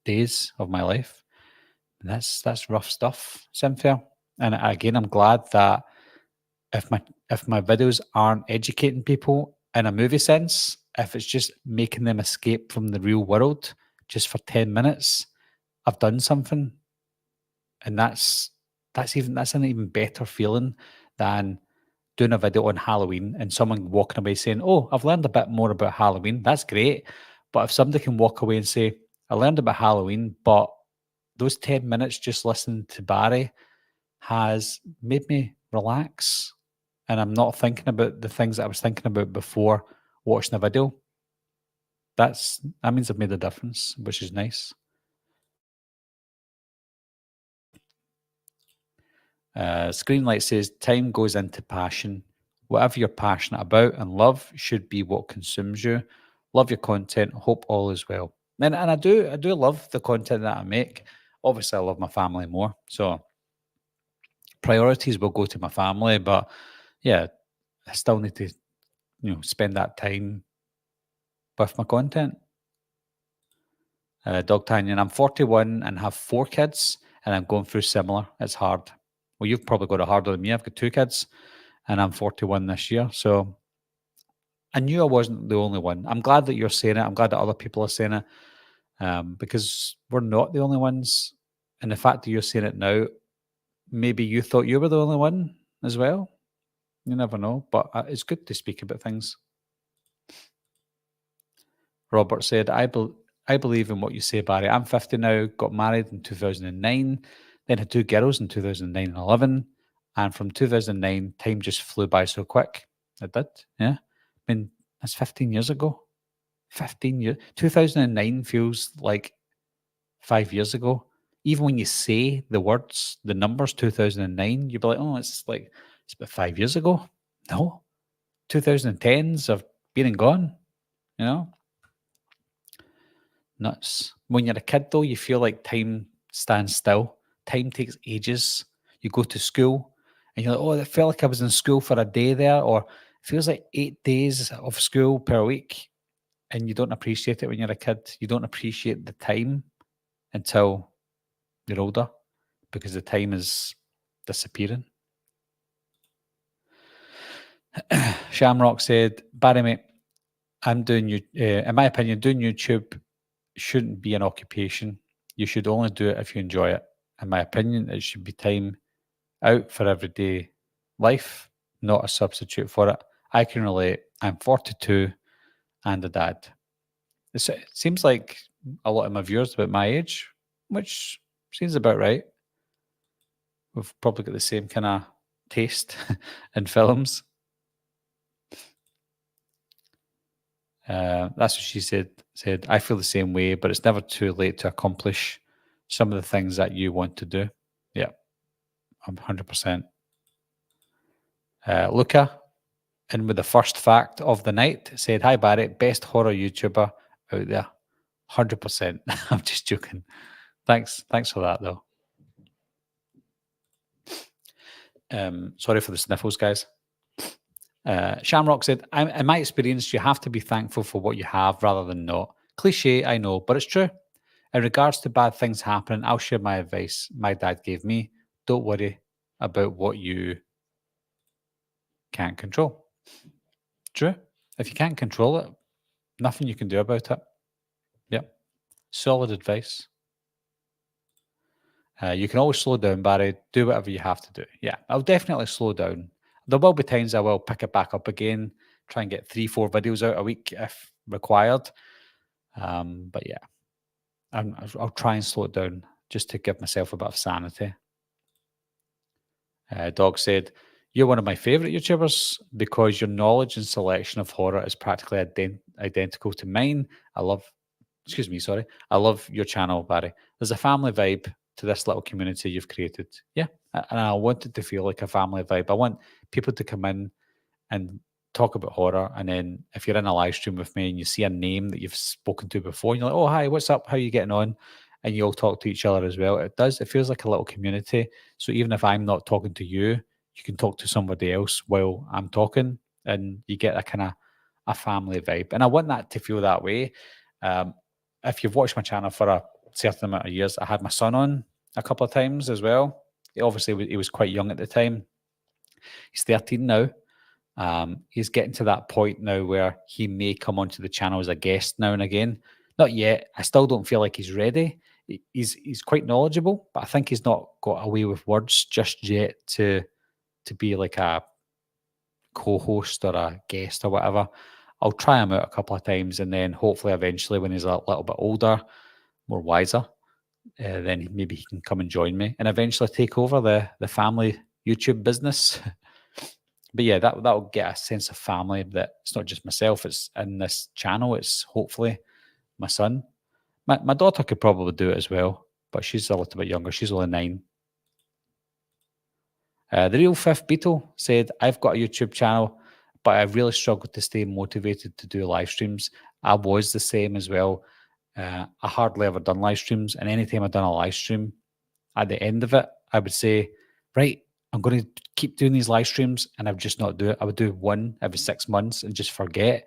days of my life. And that's rough stuff, Cynthia. And again, I'm glad that if my videos aren't educating people in a movie sense, if it's just making them escape from the real world just for 10 minutes, I've done something. And that's an even better feeling than doing a video on Halloween and someone walking away saying, oh, I've learned a bit more about Halloween. That's great. But if somebody can walk away and say, I learned about Halloween, but those 10 minutes just listening to Barry has made me relax. And I'm not thinking about the things that I was thinking about before watching the video. That means I've made a difference, which is nice. Screenlight says, time goes into passion. Whatever you're passionate about and love should be what consumes you. Love your content. Hope all is well. And I do love the content that I make. Obviously, I love my family more. So, priorities will go to my family, but yeah, I still need to, spend that time with my content. Dog Tanyan, I'm 41 and have 4 kids, and I'm going through similar. It's hard. Well, you've probably got it harder than me. I've got 2 kids, and I'm 41 this year. So I knew I wasn't the only one. I'm glad that you're saying it. I'm glad that other people are saying it, because we're not the only ones. And the fact that you're saying it now, maybe you thought you were the only one as well. You never know. But it's good to speak about things. Robert said, I believe in what you say, Barry. I'm 50 now, got married in 2009, then had 2 girls in 2009 and 11. And from 2009, time just flew by so quick. It did, yeah. I mean, that's 15 years ago. 15 years. 2009 feels like 5 years ago. Even when you say the words, the numbers 2009, you'd be like, oh, it's about 5 years ago. No. 2010s have been and gone, you know? Nuts. When you're a kid, though, you feel like time stands still. Time takes ages. You go to school and you're like, oh, it felt like I was in school for a day there, or it feels like 8 days of school per week. And you don't appreciate it when you're a kid. You don't appreciate the time until you're older, because the time is disappearing. Shamrock said, Barry, mate, I'm doing you. In my opinion, doing YouTube shouldn't be an occupation. You should only do it if you enjoy it. In my opinion, it should be time out for everyday life, not a substitute for it. I can relate. I'm 42 and a dad. It seems like a lot of my viewers about my age, which seems about right. We've probably got the same kind of taste in films. That's what she said. I feel the same way, but it's never too late to accomplish some of the things that you want to do. Yeah, I'm 100%. Luca, and with the first fact of the night, said, hi, Barry, best horror YouTuber out there. 100%. I'm just joking. Thanks for that, though. Sorry for the sniffles, guys. Shamrock said, in my experience, you have to be thankful for what you have rather than not. Cliche, I know, but it's true. In regards to bad things happening, I'll share my advice my dad gave me. Don't worry about what you can't control. True. If you can't control it, nothing you can do about it. Yep. Solid advice. You can always slow down, Barry. Do whatever you have to do. Yeah, I'll definitely slow down. There will be times I will pick it back up again, try and get 3-4 videos out a week if required. But yeah, I'll try and slow it down just to give myself a bit of sanity. Dog said, you're one of my favorite YouTubers because your knowledge and selection of horror is practically identical to mine. I love your channel, Barry. There's a family vibe to this little community you've created. Yeah, and I want it to feel like a family vibe. I want people to come in and talk about horror, and then if you're in a live stream with me and you see a name that you've spoken to before, and you're like, oh, hi, what's up? How are you getting on? And you all talk to each other as well. It feels like a little community. So even if I'm not talking to you, you can talk to somebody else while I'm talking, and you get a kind of a family vibe. And I want that to feel that way. If you've watched my channel for a certain amount of years, I had my son on a couple of times as well. He was quite young at the time. He's 13 now. He's getting to that point now where he may come onto the channel as a guest now and again. Not yet. I still don't feel like he's ready. He's quite knowledgeable, but I think he's not got away with words just yet to be like a co-host or a guest or whatever. I'll try him out a couple of times, and then hopefully eventually when he's a little bit older, more wiser, then maybe he can come and join me and eventually take over the family YouTube business. But yeah, that'll get a sense of family, that it's not just myself, it's in this channel, it's hopefully my son. My daughter could probably do it as well, but she's a little bit younger. She's only 9. The Real Fifth Beetle said, I've got a YouTube channel, but I really struggled to stay motivated to do live streams. I was the same as well. I hardly ever done live streams, and anytime I've done a live stream, at the end of it, I would say, right, I'm going to keep doing these live streams, and I would just not do it. I would do one every 6 months and just forget.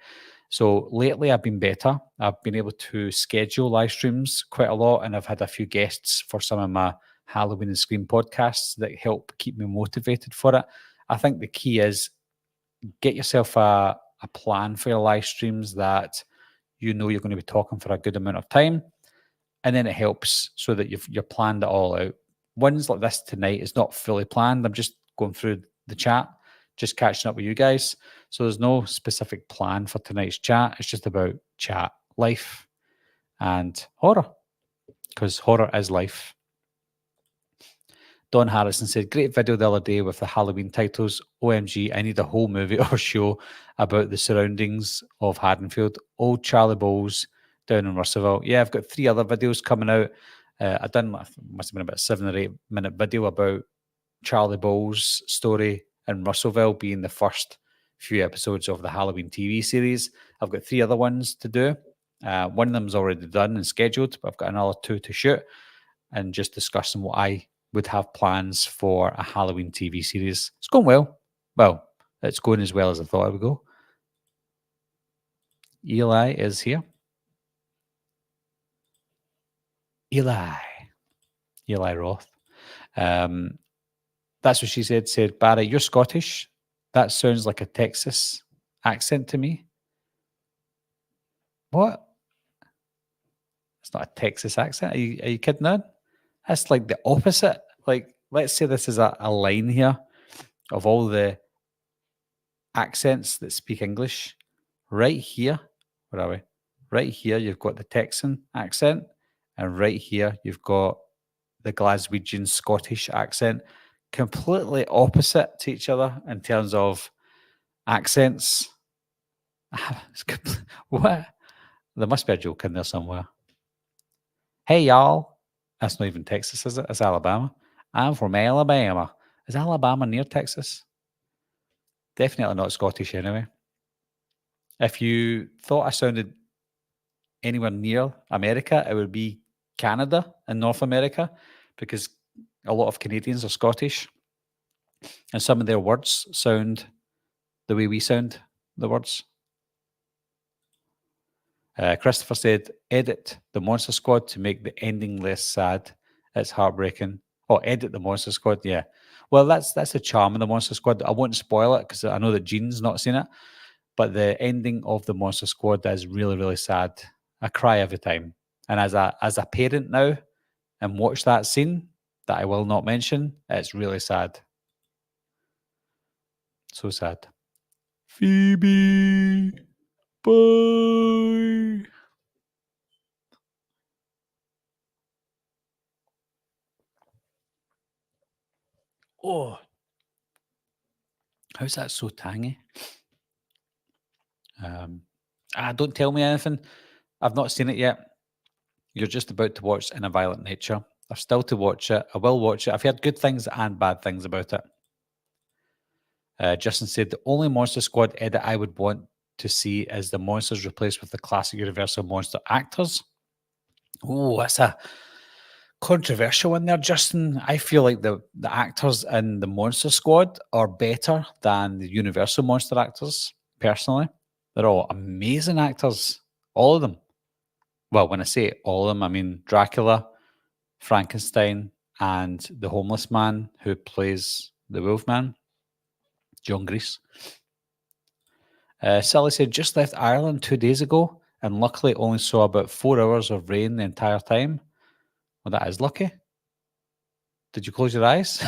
So lately I've been better. I've been able to schedule live streams quite a lot, and I've had a few guests for some of my Halloween and Scream podcasts that help keep me motivated for it. I think the key is get yourself a plan for your live streams that you know you're going to be talking for a good amount of time. And then it helps so that you've planned it all out. Ones like this tonight is not fully planned. I'm just going through the chat, just catching up with you guys. So there's no specific plan for tonight's chat. It's just about chat, life, and horror, because horror is life. Don Harrison said, great video the other day with the Halloween titles. OMG, I need a whole movie or show about the surroundings of Haddonfield. Old Charlie Bowles down in Russellville. Yeah, I've got 3 other videos coming out. I done, must have been about a 7 or 8 minute video about Charlie Bowles' story in Russellville being the first few episodes of the Halloween TV series. I've got 3 other ones to do. One of them's already done and scheduled, but I've got another 2 to shoot and just discussing what I would have plans for a Halloween TV series. It's going well. Well, it's going as well as I thought it would go. Eli is here. Eli Roth. That's what she said. Said, Barry, you're Scottish. That sounds like a Texas accent to me. What? It's not a Texas accent. Are you kidding on? That's like the opposite. Like, let's say this is a line here of all the accents that speak English. Right here, where are we? Right here, you've got the Texan accent, and right here, you've got the Glaswegian Scottish accent. Completely opposite to each other in terms of accents. What? There must be a joke in there somewhere. Hey, y'all. That's not even Texas, is it? It's Alabama. I'm from Alabama. Is Alabama near Texas? Definitely not Scottish anyway. If you thought I sounded anywhere near America, it would be Canada and North America, because a lot of Canadians are Scottish and some of their words sound the way we sound the words. Christopher said, edit the Monster Squad to make the ending less sad. It's heartbreaking. Oh, edit the Monster Squad. Yeah. Well, that's the charm of the Monster Squad. I won't spoil it because I know that Jean's not seen it. But the ending of the Monster Squad is really, really sad. I cry every time. And as a parent now and watch that scene that I will not mention, it's really sad. So sad. Phoebe. Bye. Oh, how's that so tangy? Don't tell me anything. I've not seen it yet. You're just about to watch In a Violent Nature. I've still to watch it. I will watch it. I've heard good things and bad things about it. Justin said, the only Monster Squad edit I would want to see is the monsters replaced with the classic Universal monster actors. Oh, that's a controversial one there, Justin. I feel like the actors in the Monster Squad are better than the Universal monster actors, personally. They're all amazing actors, all of them. Well, when I say all of them, I mean Dracula, Frankenstein, and the homeless man who plays the Wolfman, John Grease. Sally said, just left Ireland 2 days ago and luckily only saw about 4 hours of rain the entire time. Well, that is lucky. Did you close your eyes?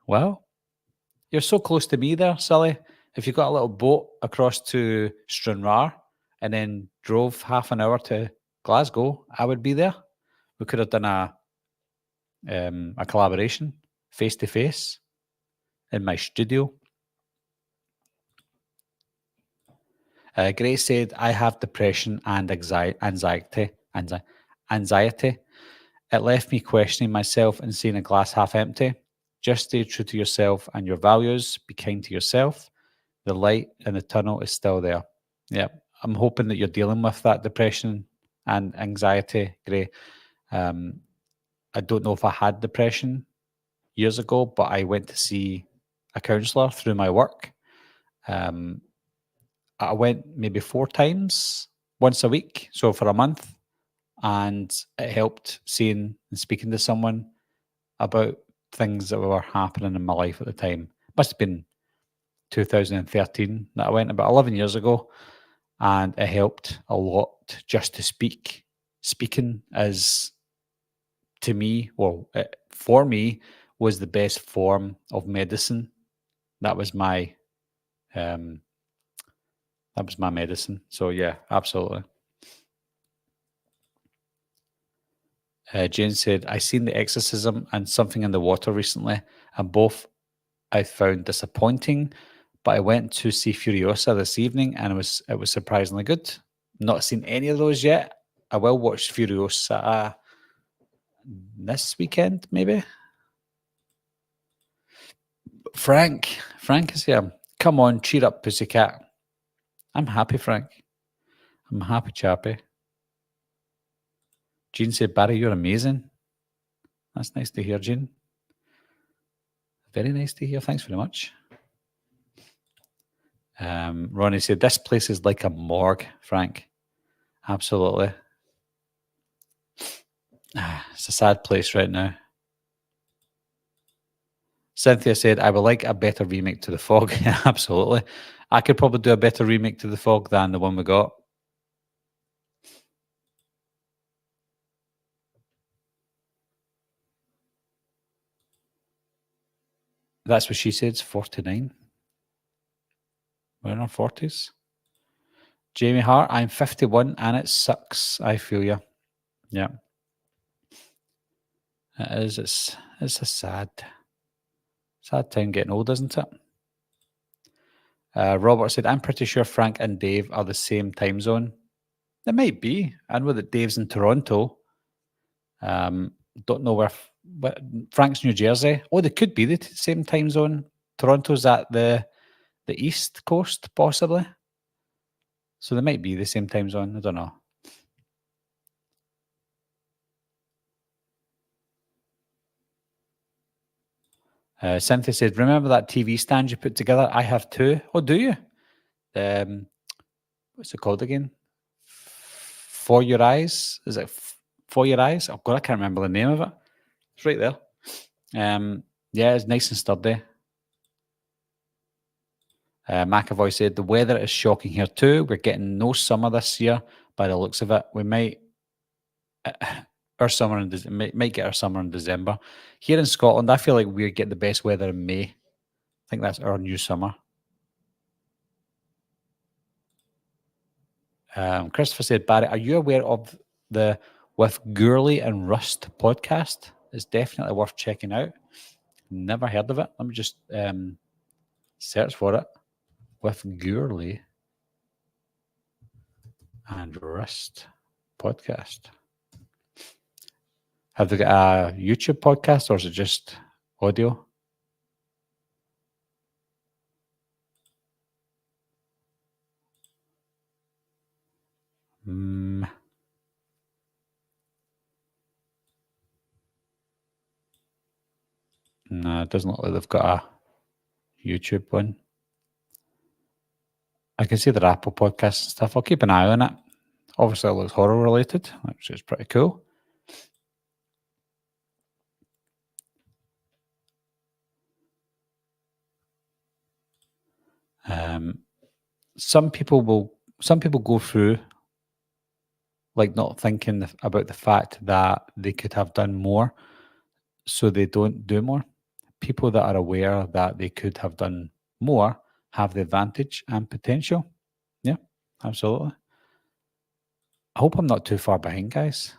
Well, you're so close to me there, Sally. If you got a little boat across to Stranraer and then drove half an hour to Glasgow, I would be there. We could have done a collaboration face to face in my studio. Grace said, I have depression and anxiety. It left me questioning myself and seeing a glass half empty. Just stay true to yourself and your values. Be kind to yourself. The light in the tunnel is still there. Yeah, I'm hoping that you're dealing with that depression and anxiety, Gray. I don't know if I had depression years ago, but I went to see a counsellor through my work. I went maybe 4 times, once a week, so for a month, and it helped seeing and speaking to someone about things that were happening in my life at the time. Must have been 2013 that I went, about 11 years ago, and it helped a lot just to speak. Speaking is, to me, well, for me, was the best form of medicine. That was my medicine. So yeah, absolutely. Jane said, I seen The Exorcism and Something in the Water recently, and both I found disappointing, but I went to see Furiosa this evening and it was surprisingly good. Not seen any of those yet. I will watch Furiosa this weekend, maybe. Frank is here. Come on, cheer up, pussycat. I'm happy, Frank. I'm happy, chappy. Jean said, Barry, you're amazing. That's nice to hear, Jean. Very nice to hear. Thanks very much. Ronnie said, this place is like a morgue, Frank. Absolutely. It's a sad place right now. Cynthia said, I would like a better remake to The Fog. Yeah, absolutely. I could probably do a better remake to The Fog than the one we got. That's what she said. It's 49. We're in our 40s. Jamie Hart, I'm 51 and it sucks. I feel you. Yeah. It is. It's a sad time getting old, isn't it? Robert said, I'm pretty sure Frank and Dave are the same time zone. They might be. I know that Dave's in Toronto. Don't know where Frank's New Jersey. Oh, they could be the same time zone. Toronto's at the East Coast, possibly. So they might be the same time zone. I don't know. Cynthia said, remember that TV stand you put together? I have 2. Oh, do you? What's it called again? For Your Eyes? Is it For Your Eyes? Oh, God, I can't remember the name of it. It's right there. Yeah, it's nice and sturdy. McAvoy said, the weather is shocking here too. We're getting no summer this year by the looks of it. We might might get our summer in December. Here in Scotland, I feel like we get the best weather in May. I think that's our new summer. Christopher said, Barry, are you aware of the With Gurley and Rust podcast? It's definitely worth checking out. Never heard of it. Let me just search for it. With Gurley and Rust podcast. Have they got a YouTube podcast or is it just audio? No, it doesn't look like they've got a YouTube one. I can see their Apple podcasts and stuff. I'll keep an eye on it. Obviously, it looks horror related, which is pretty cool. Some people go through like not thinking about the fact that they could have done more, so they don't do more. People that are aware that they could have done more have the advantage and potential. Yeah, absolutely. I hope I'm not too far behind, guys.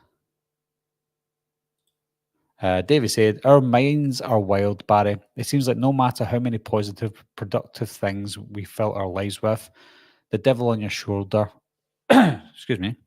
David said, our minds are wild, Barry. It seems like no matter how many positive, productive things we fill our lives with, the devil on your shoulder, excuse me,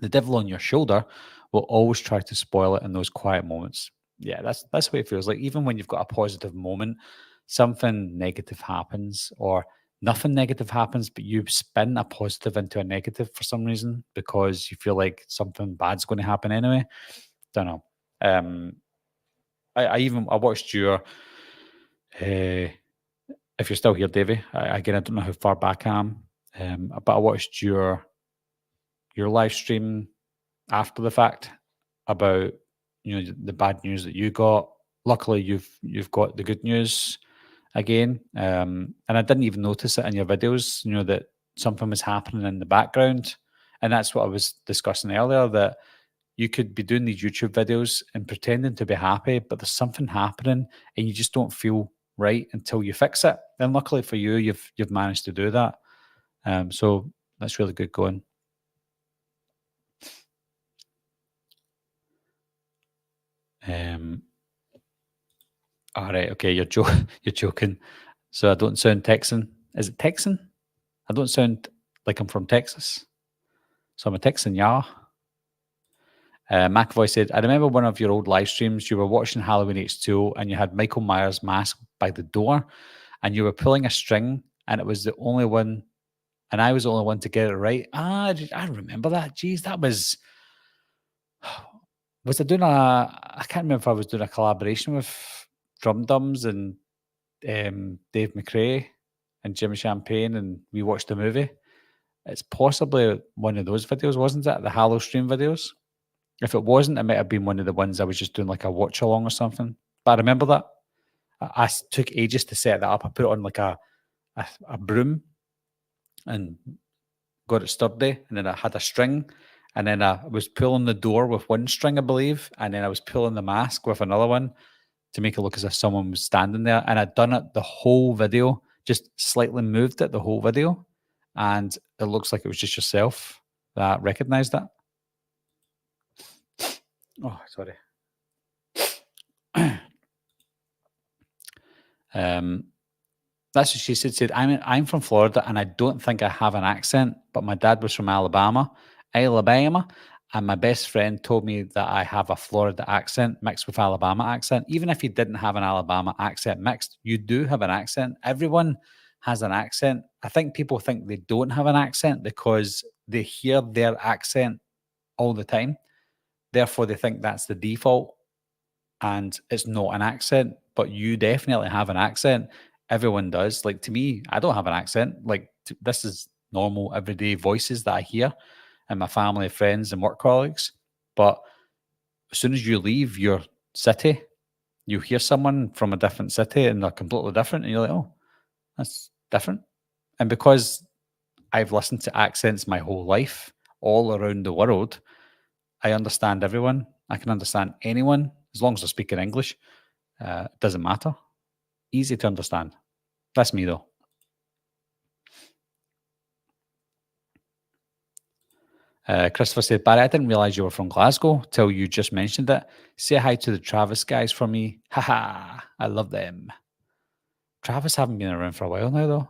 the devil on your shoulder will always try to spoil it in those quiet moments. Yeah, that's what it feels like. Even when you've got a positive moment, something negative happens or nothing negative happens, but you spin a positive into a negative for some reason because you feel like something bad's going to happen anyway. Don't know. I watched your if you're still here, Davey. Again, I don't know how far back I am, but I watched your live stream after the fact about the bad news that you got. Luckily, you've got the good news again, and I didn't even notice it in your videos. That something was happening in the background, and that's what I was discussing earlier. That you could be doing these YouTube videos and pretending to be happy, but there's something happening, and you just don't feel right until you fix it. And luckily for you, you've managed to do that. So that's really good going. All right, okay, you're joking. So I don't sound Texan. Is it Texan? I don't sound like I'm from Texas. So I'm a Texan, yeah. McAvoy said, I remember one of your old live streams. You were watching Halloween H2O and you had Michael Myers' mask by the door and you were pulling a string and it was the only one, and I was the only one to get it right. I remember that. Jeez, that was. Was I doing I can't remember if I was doing a collaboration with Drum Dums and Dave McRae and Jimmy Champagne and we watched the movie. It's possibly one of those videos, wasn't it? The Hallow stream videos. If it wasn't, it might have been one of the ones I was just doing like a watch along or something. But I remember that. I took ages to set that up. I put it on like a broom and got it sturdy. And then I had a string. And then I was pulling the door with one string, I believe. And then I was pulling the mask with another one to make it look as if someone was standing there. And I'd done it the whole video, just slightly moved it the whole video. And it looks like it was just yourself that recognized that. Oh, sorry. That's what she said. I'm from Florida and I don't think I have an accent, but my dad was from Alabama, and my best friend told me that I have a Florida accent mixed with Alabama accent. Even if you didn't have an Alabama accent mixed, you do have an accent. Everyone has an accent. I think people think they don't have an accent because they hear their accent all the time. Therefore, they think that's the default and it's not an accent, but you definitely have an accent. Everyone does. Like to me, I don't have an accent. Like this is normal everyday voices that I hear and my family, friends, and work colleagues. But as soon as you leave your city, you hear someone from a different city and they're completely different, and you're like, oh, that's different. And because I've listened to accents my whole life, all around the world, I understand everyone. I can understand anyone as long as they're speaking English. It doesn't matter. Easy to understand. That's me, though. Christopher said, Barry, I didn't realize you were from Glasgow till you just mentioned it. Say hi to the Travis guys for me. Haha, I love them. Travis haven't been around for a while now, though.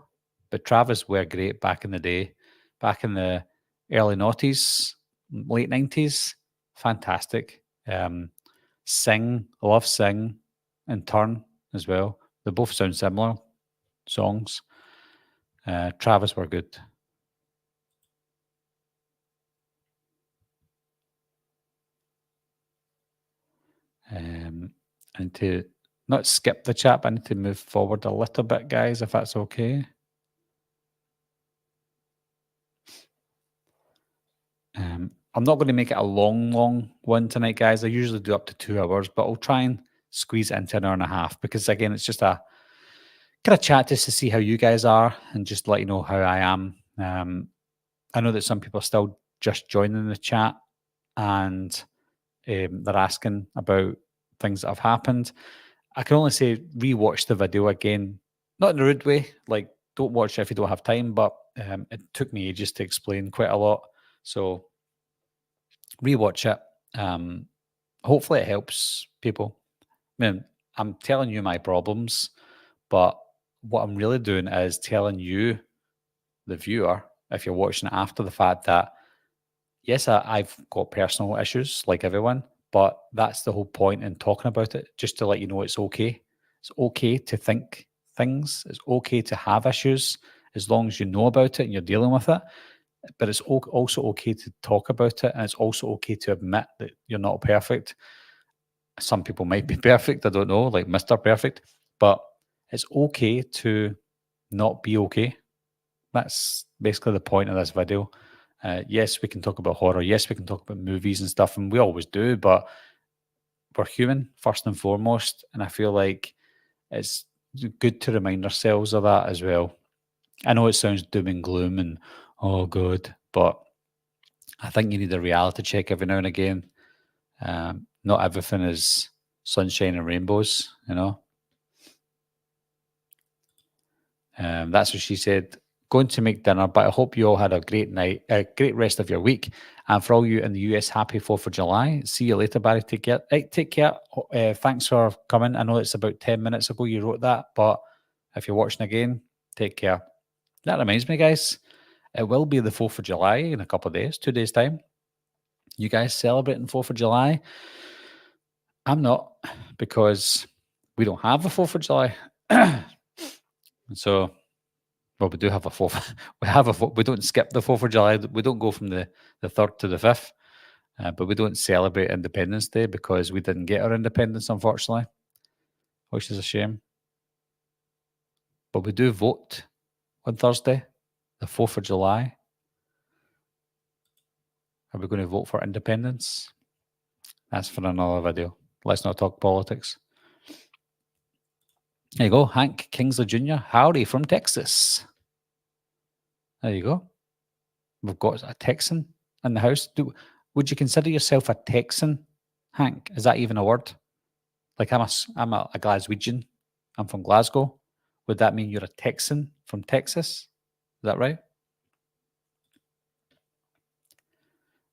But Travis were great back in the day, back in the early noughties, late 90s. Fantastic. Sing, love Sing, and Turn as well. They both sound similar songs. Travis were good. I need to not skip the chat, but I need to move forward a little bit, guys, if that's okay. I'm not going to make it a long one tonight, guys. I usually do up to 2 hours, but I'll try and squeeze it into an hour and a half because, again, it's just a kind of chat just to see how you guys are and just let you know how I am. I know that some people are still just joining the chat and they're asking about things that have happened. I can only say rewatch the video again, not in a rude way, like don't watch it if you don't have time, but it took me ages to explain quite a lot. So rewatch it. Hopefully it helps people. I mean, I'm telling you my problems, but what I'm really doing is telling you, the viewer, if you're watching it after the fact, that yes, I've got personal issues like everyone, but that's the whole point in talking about it, just to let you know it's okay. It's okay to think things. It's okay to have issues as long as you know about it and you're dealing with it. But it's also okay to talk about it, and it's also okay to admit that you're not perfect. Some people might be perfect. I don't know, like Mr. Perfect, but it's okay to not be okay. That's basically the point of this video. Yes, we can talk about horror. Yes, we can talk about movies and stuff, and we always do, but we're human first and foremost. And I feel like it's good to remind ourselves of that as well. I know it sounds doom and gloom and, oh, God, but I think you need a reality check every now and again. Not everything is sunshine and rainbows, you know. That's what she said. Going to make dinner, but I hope you all had a great night, a great rest of your week. And for all you in the US, happy 4th of July. See you later, Barry. Take care. Take care. Thanks for coming. I know it's about 10 minutes ago you wrote that, but if you're watching again, take care. That reminds me, guys, it will be the 4th of July in a couple of days, 2 days' time. You guys celebrating 4th of July? I'm not, because we don't have a 4th of July. So, well, we do have a 4th. We don't skip the 4th of July. We don't go from the 3rd to the 5th. But we don't celebrate Independence Day because we didn't get our independence, unfortunately, which is a shame. But we do vote on Thursday, the 4th of July. Are we going to vote for independence? That's for another video. Let's not talk politics. There you go. Hank Kingsley Jr. Howdy from Texas. There you go. We've got a Texan in the house. Would you consider yourself a Texan, Hank? Is that even a word? Like I'm a Glaswegian. I'm from Glasgow. Would that mean you're a Texan from Texas? Is that right?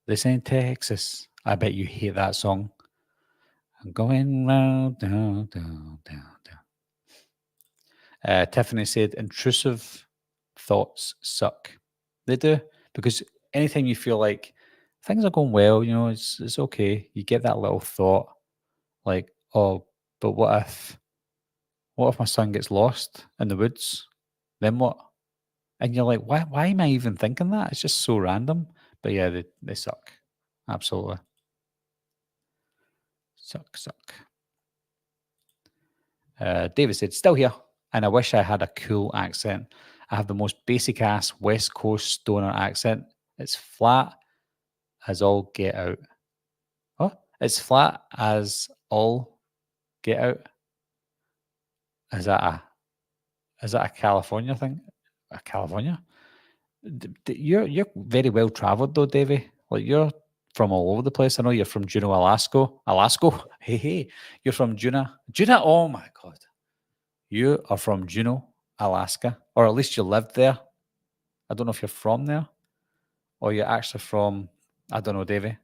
This ain't Texas. I bet you hate that song. I'm going round, down, down, down, down. Tiffany said, intrusive thoughts suck. They do, because anytime you feel like things are going well, you know, it's okay. You get that little thought like, oh, but what if my son gets lost in the woods? Then what? And you're like, why am I even thinking that? It's just so random. But yeah, they suck. Absolutely. Suck. David said, still here, and I wish I had a cool accent. I have the most basic ass West Coast stoner accent. It's flat as all get out. What? It's flat as all get out. Is that a California thing? A California? You're very well traveled though, Davey. Like you're from all over the place. I know you're from Juneau, Alaska. Hey. You're from Juneau. Oh my God. You are from Juneau, Alaska, or at least you lived there. I don't know if you're from there or you're actually from, I don't know, Davey.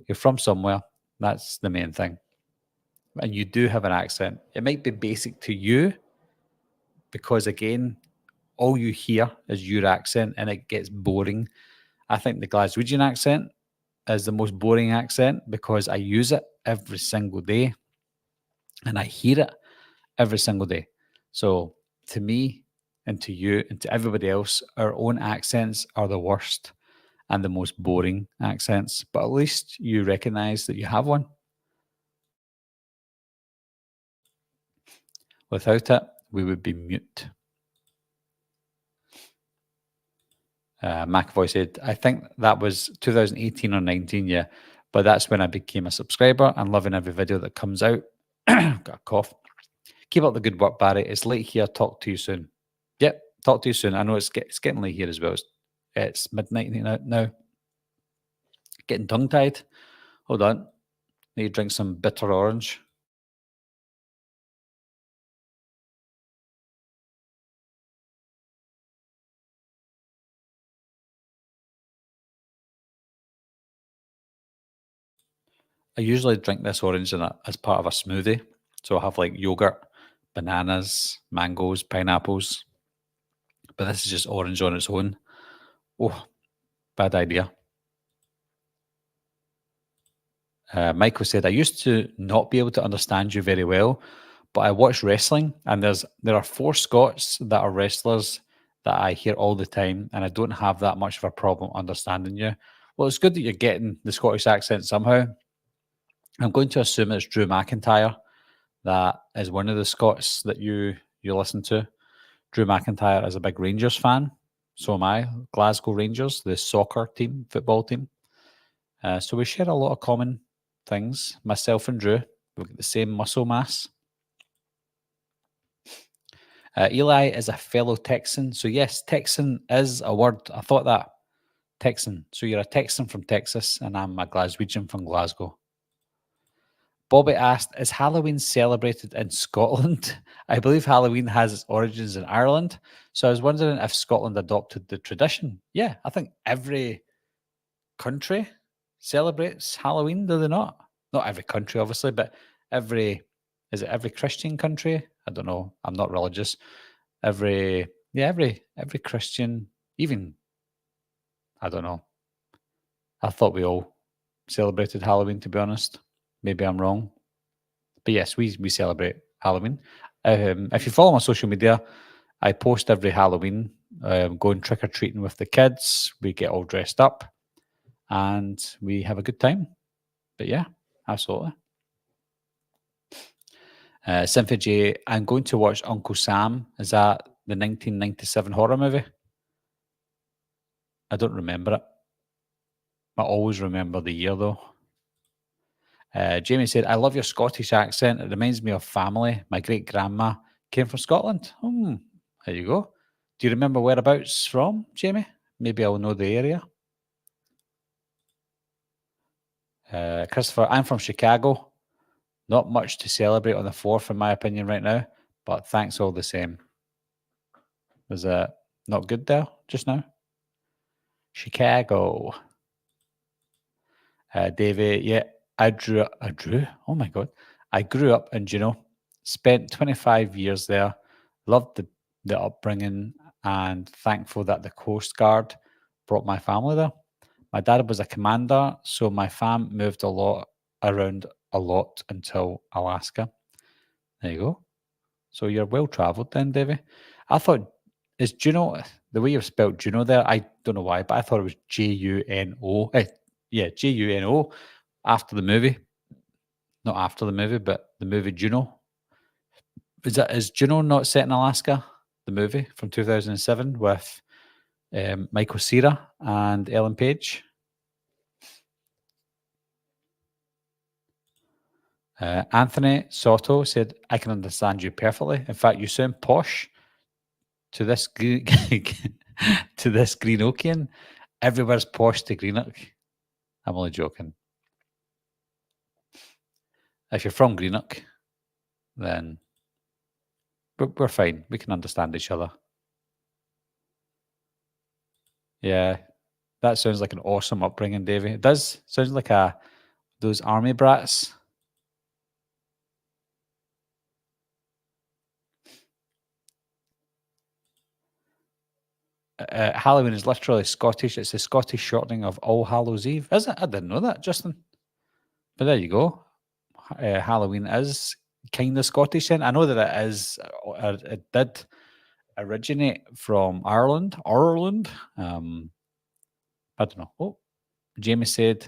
You're from somewhere. That's the main thing. And you do have an accent. It might be basic to you because, again, all you hear is your accent and it gets boring. I think the Glaswegian accent is the most boring accent because I use it every single day and I hear it every single day. So to me and to you and to everybody else, our own accents are the worst and the most boring accents. But at least you recognize that you have one. Without it, we would be mute. McAvoy said, I think that was 2018 or 19, yeah. But that's when I became a subscriber and loving every video that comes out. Got a cough. Keep up the good work, Barry. It's late here. Talk to you soon. Yep, talk to you soon. I know it's getting late here as well. It's midnight now. Getting tongue-tied. Hold on. Need to drink some bitter orange. I usually drink this orange as part of a smoothie. So I have like yogurt, bananas, mangoes, pineapples. But this is just orange on its own. Oh, bad idea. Michael said, I used to not be able to understand you very well, but I watch wrestling and there are 4 Scots that are wrestlers that I hear all the time, and I don't have that much of a problem understanding you. Well, it's good that you're getting the Scottish accent somehow. I'm going to assume it's Drew McIntyre that is one of the Scots that you listen to. Drew McIntyre is a big Rangers fan. So am I. Glasgow Rangers, the soccer team, football team. So we share a lot of common things. Myself and Drew, we've got the same muscle mass. Eli is a fellow Texan. So yes, Texan is a word. I thought that. Texan. So you're a Texan from Texas, and I'm a Glaswegian from Glasgow. Bobby asked, is Halloween celebrated in Scotland? I believe Halloween has its origins in Ireland. So I was wondering if Scotland adopted the tradition. Yeah, I think every country celebrates Halloween, do they not? Not every country, obviously, but is it every Christian country? I don't know. I'm not religious. Every Christian, even, I don't know. I thought we all celebrated Halloween, to be honest. Maybe I'm wrong. But yes, we celebrate Halloween. If you follow my social media, I post every Halloween, going trick-or-treating with the kids. We get all dressed up and we have a good time. But yeah, absolutely. Cynthia J, I'm going to watch Uncle Sam. Is that the 1997 horror movie? I don't remember it. I always remember the year, though. Jamie said, I love your Scottish accent. It reminds me of family. My great-grandma came from Scotland. There you go. Do you remember whereabouts from, Jamie? Maybe I'll know the area. Christopher, I'm from Chicago. Not much to celebrate on the 4th, in my opinion, right now, but thanks all the same. Was it not good there just now? Chicago. Davey, yeah, I drew. Oh my God. I grew up in Juneau, spent 25 years there, loved the upbringing, and thankful that the Coast Guard brought my family there. My dad was a commander, so my fam moved around a lot until Alaska. There you go. So you're well travelled then, Davey. I thought, is Juno, the way you've spelled Juno there, I don't know why, but I thought it was Juno. Yeah, Juno after the movie. Not after the movie, but the movie Juno. Is Juno not set in Alaska? The movie from 2007 with Michael Cera and Ellen Page. Anthony Soto said, I can understand you perfectly. In fact, you sound posh to this to this Greenokian. Everywhere's posh to Greenock. I'm only joking. If you're from Greenock, then we're fine. We can understand each other. Yeah, that sounds like an awesome upbringing, Davey. It does. Sounds like those army brats. Halloween is literally Scottish. It's the Scottish shortening of All Hallows Eve. Is it? I didn't know that, Justin. But there you go. Halloween is kind of Scottish then. I know that it is. It did originate from Ireland. I don't know. Oh, Jamie said,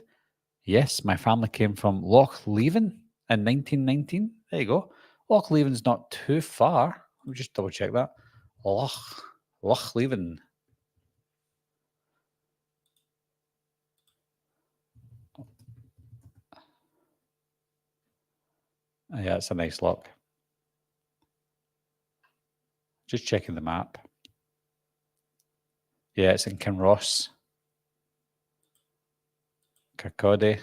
yes, my family came from Loch Leven in 1919. There you go. Loch Leven's not too far. Let me just double check that. Loch Leven. Yeah, it's a nice look. Just checking the map. Yeah, it's in Kinross. Kirkcaldy.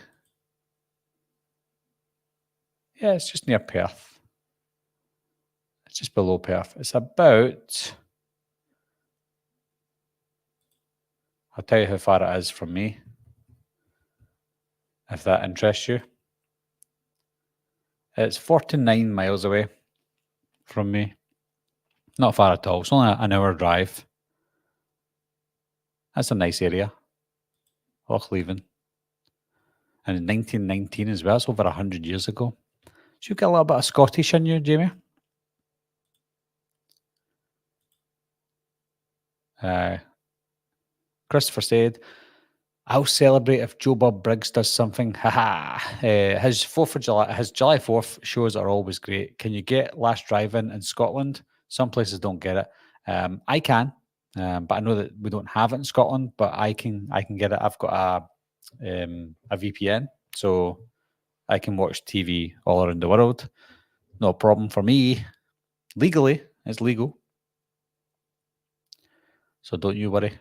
Yeah, it's just near Perth. It's just below Perth. It's about... I'll tell you how far it is from me, if that interests you. It's 49 miles away from me. Not far at all. It's only an hour drive. That's a nice area. Loch Leven. And in 1919 as well. It's over 100 years ago. So you've got a little bit of Scottish in you, Jamie. Christopher said, I'll celebrate if Joe Bob Briggs does something. Haha. His 4th of July, his July 4th shows are always great. Can you get Last Drive-In in Scotland? Some places don't get it. I can, but I know that we don't have it in Scotland. But I can get it. I've got a VPN, so I can watch TV all around the world. No problem for me. Legally, it's legal. So don't you worry.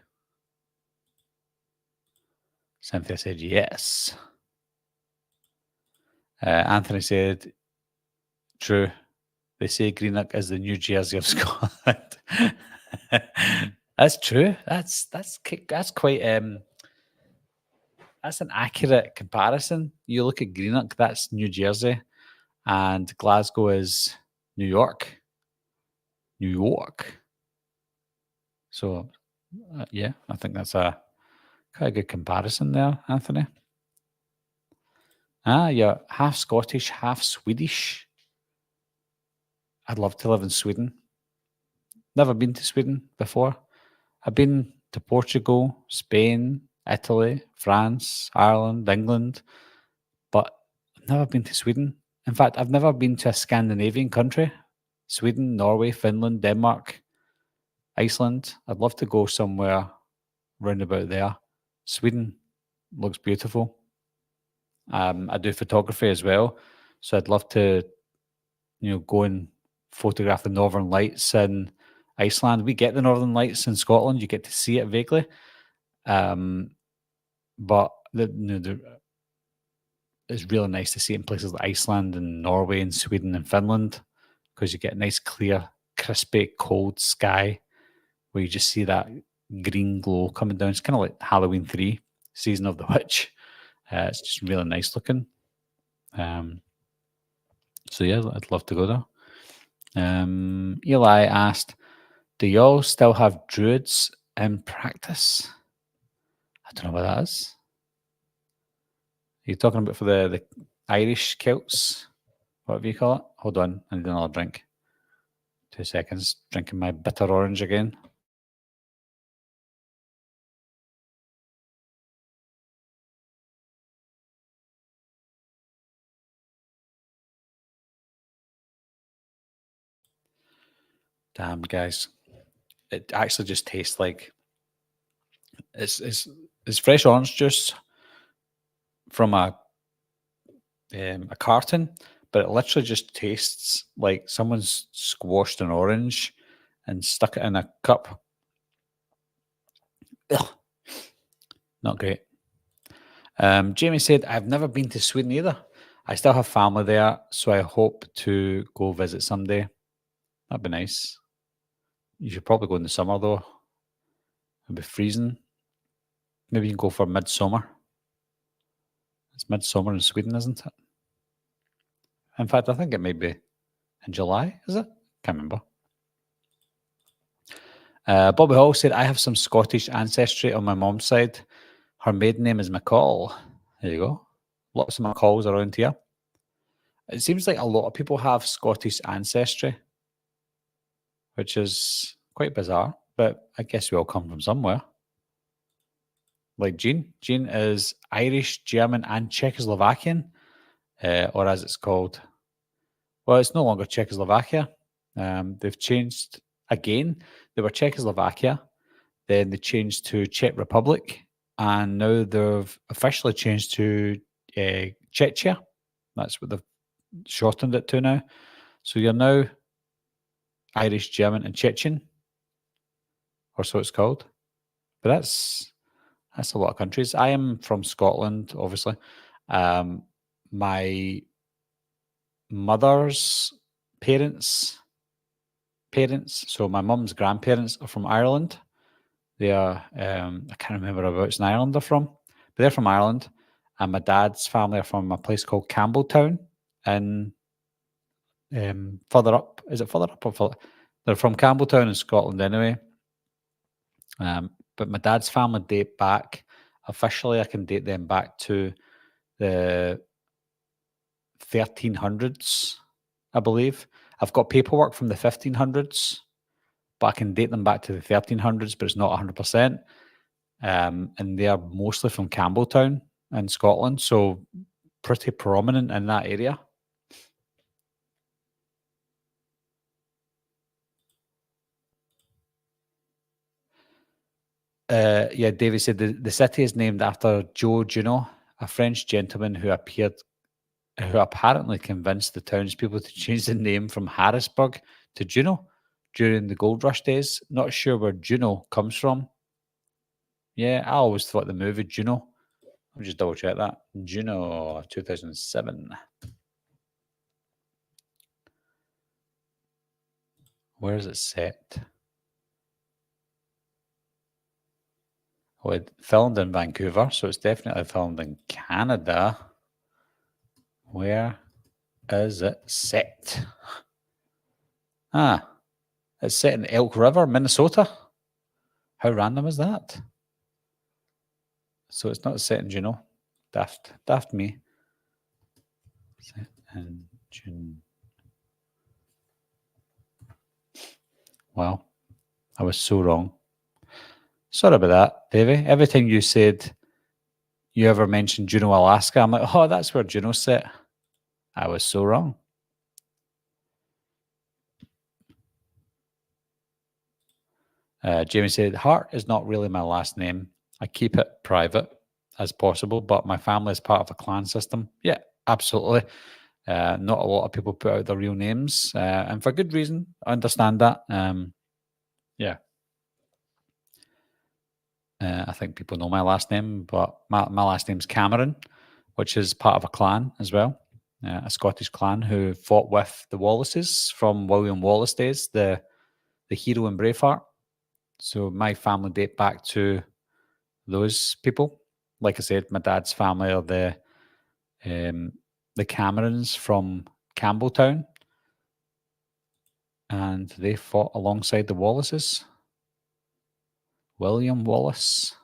Cynthia said yes. Anthony said, true. They say Greenock is the New Jersey of Scotland. That's true. That's quite that's an accurate comparison. You look at Greenock, that's New Jersey, and Glasgow is New York. New York. So yeah, I think that's quite a good comparison there, Anthony. You're half Scottish, half Swedish. I'd love to live in Sweden. Never been to Sweden before. I've been to Portugal, Spain, Italy, France, Ireland, England, but I've never been to Sweden. In fact, I've never been to a Scandinavian country. Sweden, Norway, Finland, Denmark, Iceland. I'd love to go somewhere round about there. Sweden looks beautiful. I do photography as well, so I'd love to, go and photograph the Northern Lights in Iceland. We get the Northern Lights in Scotland. You get to see it vaguely, but it's really nice to see it in places like Iceland and Norway and Sweden and Finland, because you get a nice, clear, crispy, cold sky where you just see that green glow coming down. It's kind of like Halloween 3, Season of the Witch. It's just really nice looking. So yeah, I'd love to go there. Eli asked, do y'all still have druids in practice? I don't know what that is. Are you talking about for the Irish Celts? Whatever you call it? Hold on, I need another drink. 2 seconds. Drinking my bitter orange again. Damn, guys. It actually just tastes like it's fresh orange juice from a carton, but it literally just tastes like someone's squashed an orange and stuck it in a cup. Ugh. Not great. Jamie said, I've never been to Sweden either. I still have family there, so I hope to go visit someday. That'd be nice. You should probably go in the summer, though. It'd be freezing. Maybe you can go for midsummer. It's midsummer in Sweden, isn't it? In fact, I think it may be in July, is it? Can't remember. Bobby Hall said, I have some Scottish ancestry on my mom's side. Her maiden name is McCall. There you go. Lots of McCalls around here. It seems like a lot of people have Scottish ancestry, which is quite bizarre, but I guess we all come from somewhere. Like Jean. Jean is Irish, German, and Czechoslovakian, or as it's called. Well, it's no longer Czechoslovakia. They've changed again. They were Czechoslovakia, then they changed to Czech Republic, and now they've officially changed to Czechia. That's what they've shortened it to now. So you're now Irish, German, and Chechen, or so it's called. But that's a lot of countries. I am from Scotland, obviously. My mother's parents, so my mum's grandparents are from Ireland. They are, I can't remember whereabouts in Ireland they're from, but they're from Ireland. And my dad's family are from a place called Campbelltown in further up. Is it further up or further? They're from Campbelltown in Scotland anyway. But my dad's family date back, officially I can date them back to the 1300s, I believe. I've got paperwork from the 1500s, but I can date them back to the 1300s, but it's not 100%. and they're mostly from Campbelltown in Scotland, so pretty prominent in that area. Yeah, David said the city is named after Joe Juno, a French gentleman who apparently convinced the townspeople to change the name from Harrisburg to Juno during the gold rush days. Not sure where Juno comes from. Yeah, I always thought the movie Juno. I'll just double check that. Juno 2007. Where is it set? Oh, it filmed in Vancouver, so it's definitely filmed in Canada. Where is it set? Ah, it's set in Elk River, Minnesota. How random is that? So it's not set in Juneau. Daft me. Set in June. Wow, I was so wrong. Sorry about that, Davey. Every time you said you ever mentioned Juneau, Alaska, I'm like, oh, that's where Juneau's set. I was so wrong. Jamie said, Hart is not really my last name. I keep it private as possible, but my family is part of a clan system. Yeah, absolutely. Not a lot of people put out their real names, and for good reason. I understand that. Yeah. I think people know my last name, but my last name's Cameron, which is part of a clan as well, a Scottish clan who fought with the Wallaces from William Wallace days, the hero in Braveheart. So my family date back to those people. Like I said, my dad's family are the Camerons from Campbelltown, and they fought alongside the Wallaces. William Wallace.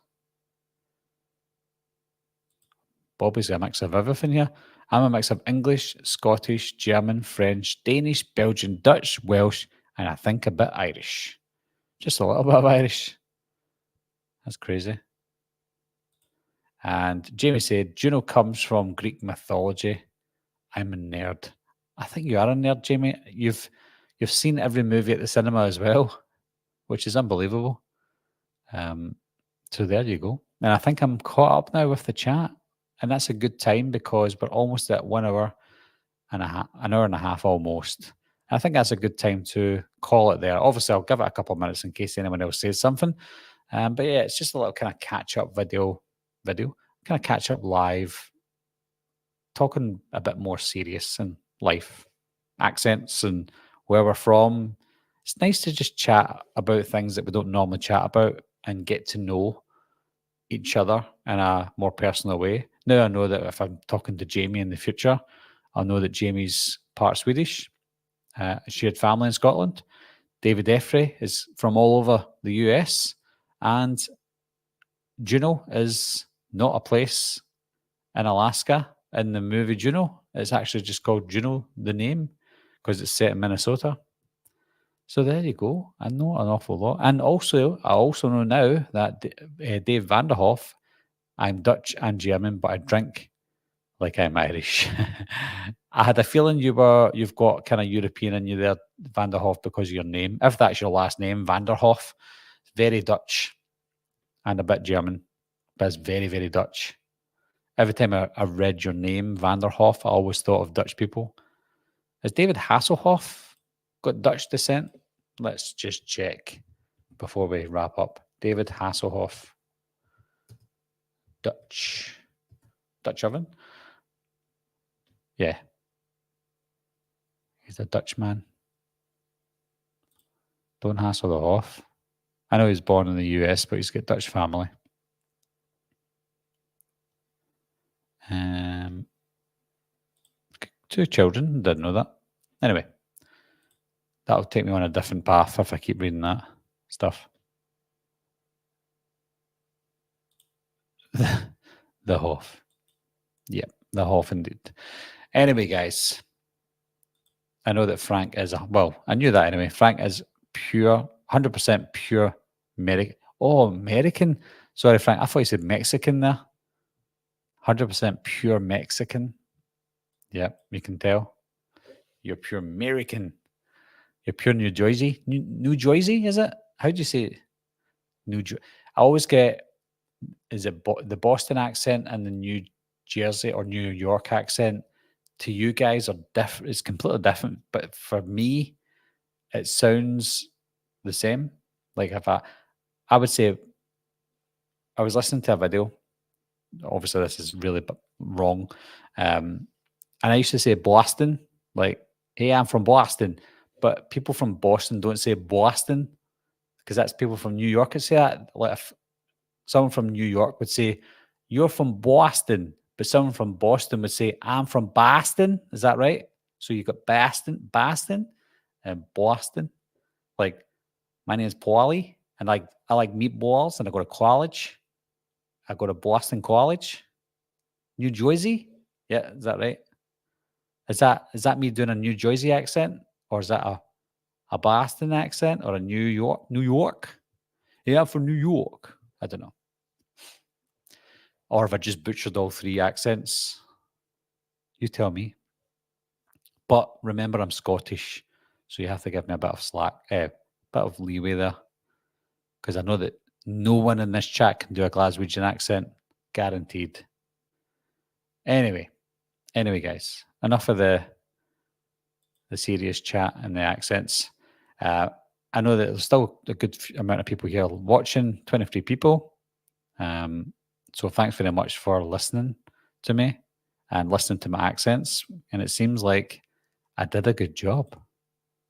Bobby's a mix of everything here. I'm a mix of English, Scottish, German, French, Danish, Belgian, Dutch, Welsh, and I think a bit Irish. Just a little bit of Irish. That's crazy. And Jamie said, Juno comes from Greek mythology. I'm a nerd. I think you are a nerd, Jamie. You've seen every movie at the cinema as well, which is unbelievable. So there you go. And I think I'm caught up now with the chat. And that's a good time because we're almost at 1 hour and an hour and a half almost. I think that's a good time to call it there. Obviously, I'll give it a couple of minutes in case anyone else says something. But yeah, it's just a little kind of catch-up video, kind of catch-up live, talking a bit more serious and life, accents and where we're from. It's nice to just chat about things that we don't normally chat about and get to know each other in a more personal way. Now I know that if I'm talking to Jamie in the future, I'll know that Jamie's part Swedish. She had family in Scotland. David Effrey is from all over the US. And Juneau is not a place in Alaska in the movie Juneau. It's actually just called Juneau, the name, because it's set in Minnesota. So there you go. I know an awful lot. And also, I also know now that Dave Vanderhoff, I'm Dutch and German, but I drink like I'm Irish. I had a feeling you've got kind of European in you there, Vanderhoff, because of your name. If that's your last name, Vanderhoff, very Dutch and a bit German, but it's very, very Dutch. Every time I read your name, Vanderhoff, I always thought of Dutch people. Has David Hasselhoff got Dutch descent? Let's just check before we wrap up. David Hasselhoff, Dutch oven? Yeah. He's a Dutchman. Don't hassle the Hoff. I know he's born in the US, but he's got Dutch family. 2 children. Didn't know that. Anyway, that'll take me on a different path if I keep reading that stuff. The Hoff. Yep, the Hoff indeed. Anyway, guys, I know that Frank is I knew that anyway. Frank is pure, 100% pure American. Oh, American. Sorry, Frank. I thought you said Mexican there. 100% pure Mexican. Yep, you can tell. You're pure American. You're pure New Jersey. New Jersey, is it? How do you say it? I always get, is it the Boston accent and the New Jersey or New York accent to you guys are different. It's completely different. But for me, it sounds the same. Like if I would say, I was listening to a video. Obviously, this is really wrong. And I used to say Boston, like, hey, I'm from Boston. But people from Boston don't say Boston because that's people from New York that say that. Like if someone from New York would say, you're from Boston. But someone from Boston would say, I'm from Boston. Is that right? So you got Boston, and Boston. Like, my name is Paulie, and I like meatballs, and I go to college. I go to Boston College. New Jersey? Yeah, is that right? Is that me doing a New Jersey accent? Or is that a Boston accent or a New York? Yeah, I'm from New York. I don't know. Or if I just butchered all three accents, you tell me. But remember, I'm Scottish, so you have to give me a bit of slack, bit of leeway there, because I know that no one in this chat can do a Glaswegian accent, guaranteed. Anyway, guys, enough of the serious chat and the accents. I know that there's still a good amount of people here watching, 23 people. So thanks very much for listening to me and listening to my accents. And it seems like I did a good job.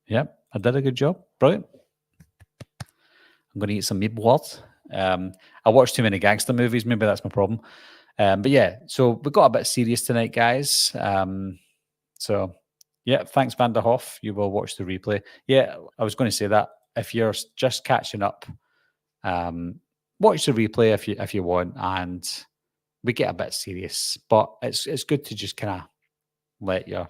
Yep, I did a good job. Brilliant. I'm going to eat some meatballs. I watched too many gangster movies. Maybe that's my problem. But yeah, so we got a bit serious tonight, guys. So yeah, thanks, Van der Hoff. You will watch the replay. Yeah, I was going to say that if you're just catching up, watch the replay if you want, and we get a bit serious. But it's good to just kind of let your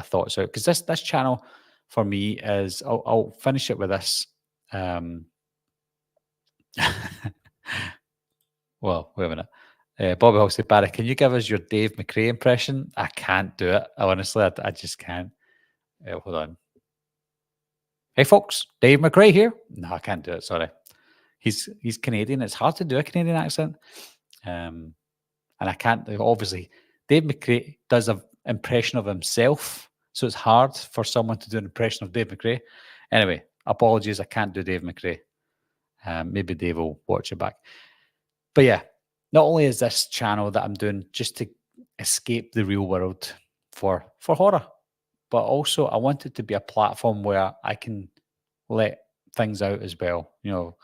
thoughts out, because this channel for me is, I'll finish it with this. Well, wait a minute. Bobby Hall said, Barry, can you give us your Dave McRae impression? I can't do it. Honestly, I just can't. Hold on. Hey, folks, Dave McRae here. No, I can't do it. Sorry. He's Canadian. It's hard to do a Canadian accent. And I can't. Obviously, Dave McRae does an impression of himself. So it's hard for someone to do an impression of Dave McRae. Anyway, apologies. I can't do Dave McRae. Maybe Dave will watch it back. But yeah, not only is this channel that I'm doing just to escape the real world for horror, but also I want it to be a platform where I can let things out as well. You know,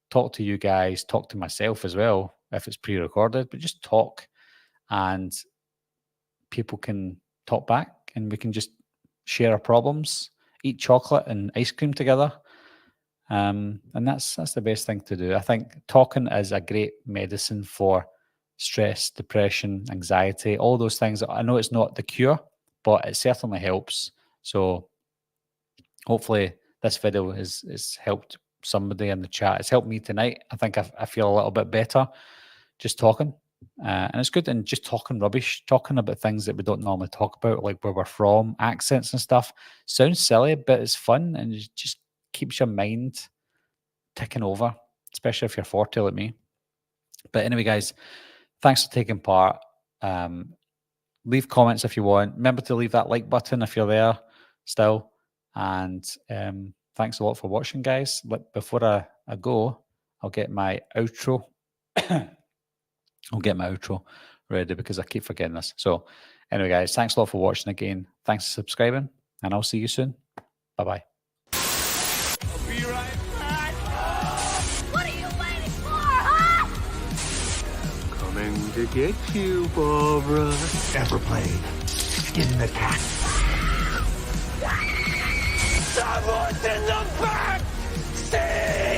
talk to you guys, talk to myself as well, if it's pre-recorded, but just talk, and people can talk back, and we can just share our problems, eat chocolate and ice cream together. And that's the best thing to do. I think talking is a great medicine for stress, depression, anxiety, all those things. I know it's not the cure, but it certainly helps. So hopefully this video has helped somebody in the chat. It's helped me tonight. I think I feel a little bit better just talking. And it's good, and just talking rubbish, talking about things that we don't normally talk about, like where we're from, accents and stuff. Sounds silly, but it's fun, and it just keeps your mind ticking over, especially if you're 40 like me. But anyway, guys, thanks for taking part. Leave comments if you want. Remember to leave that like button if you're there still. And thanks a lot for watching, guys. But before I go, I'll get my outro. I'll get my outro ready because I keep forgetting this. So anyway, guys, thanks a lot for watching again. Thanks for subscribing, and I'll see you soon. Bye-bye. I'll be right back. What are you waiting for, huh? Coming to get you, Barbara. Ever played Skin the Cat? Someone's in the back seat!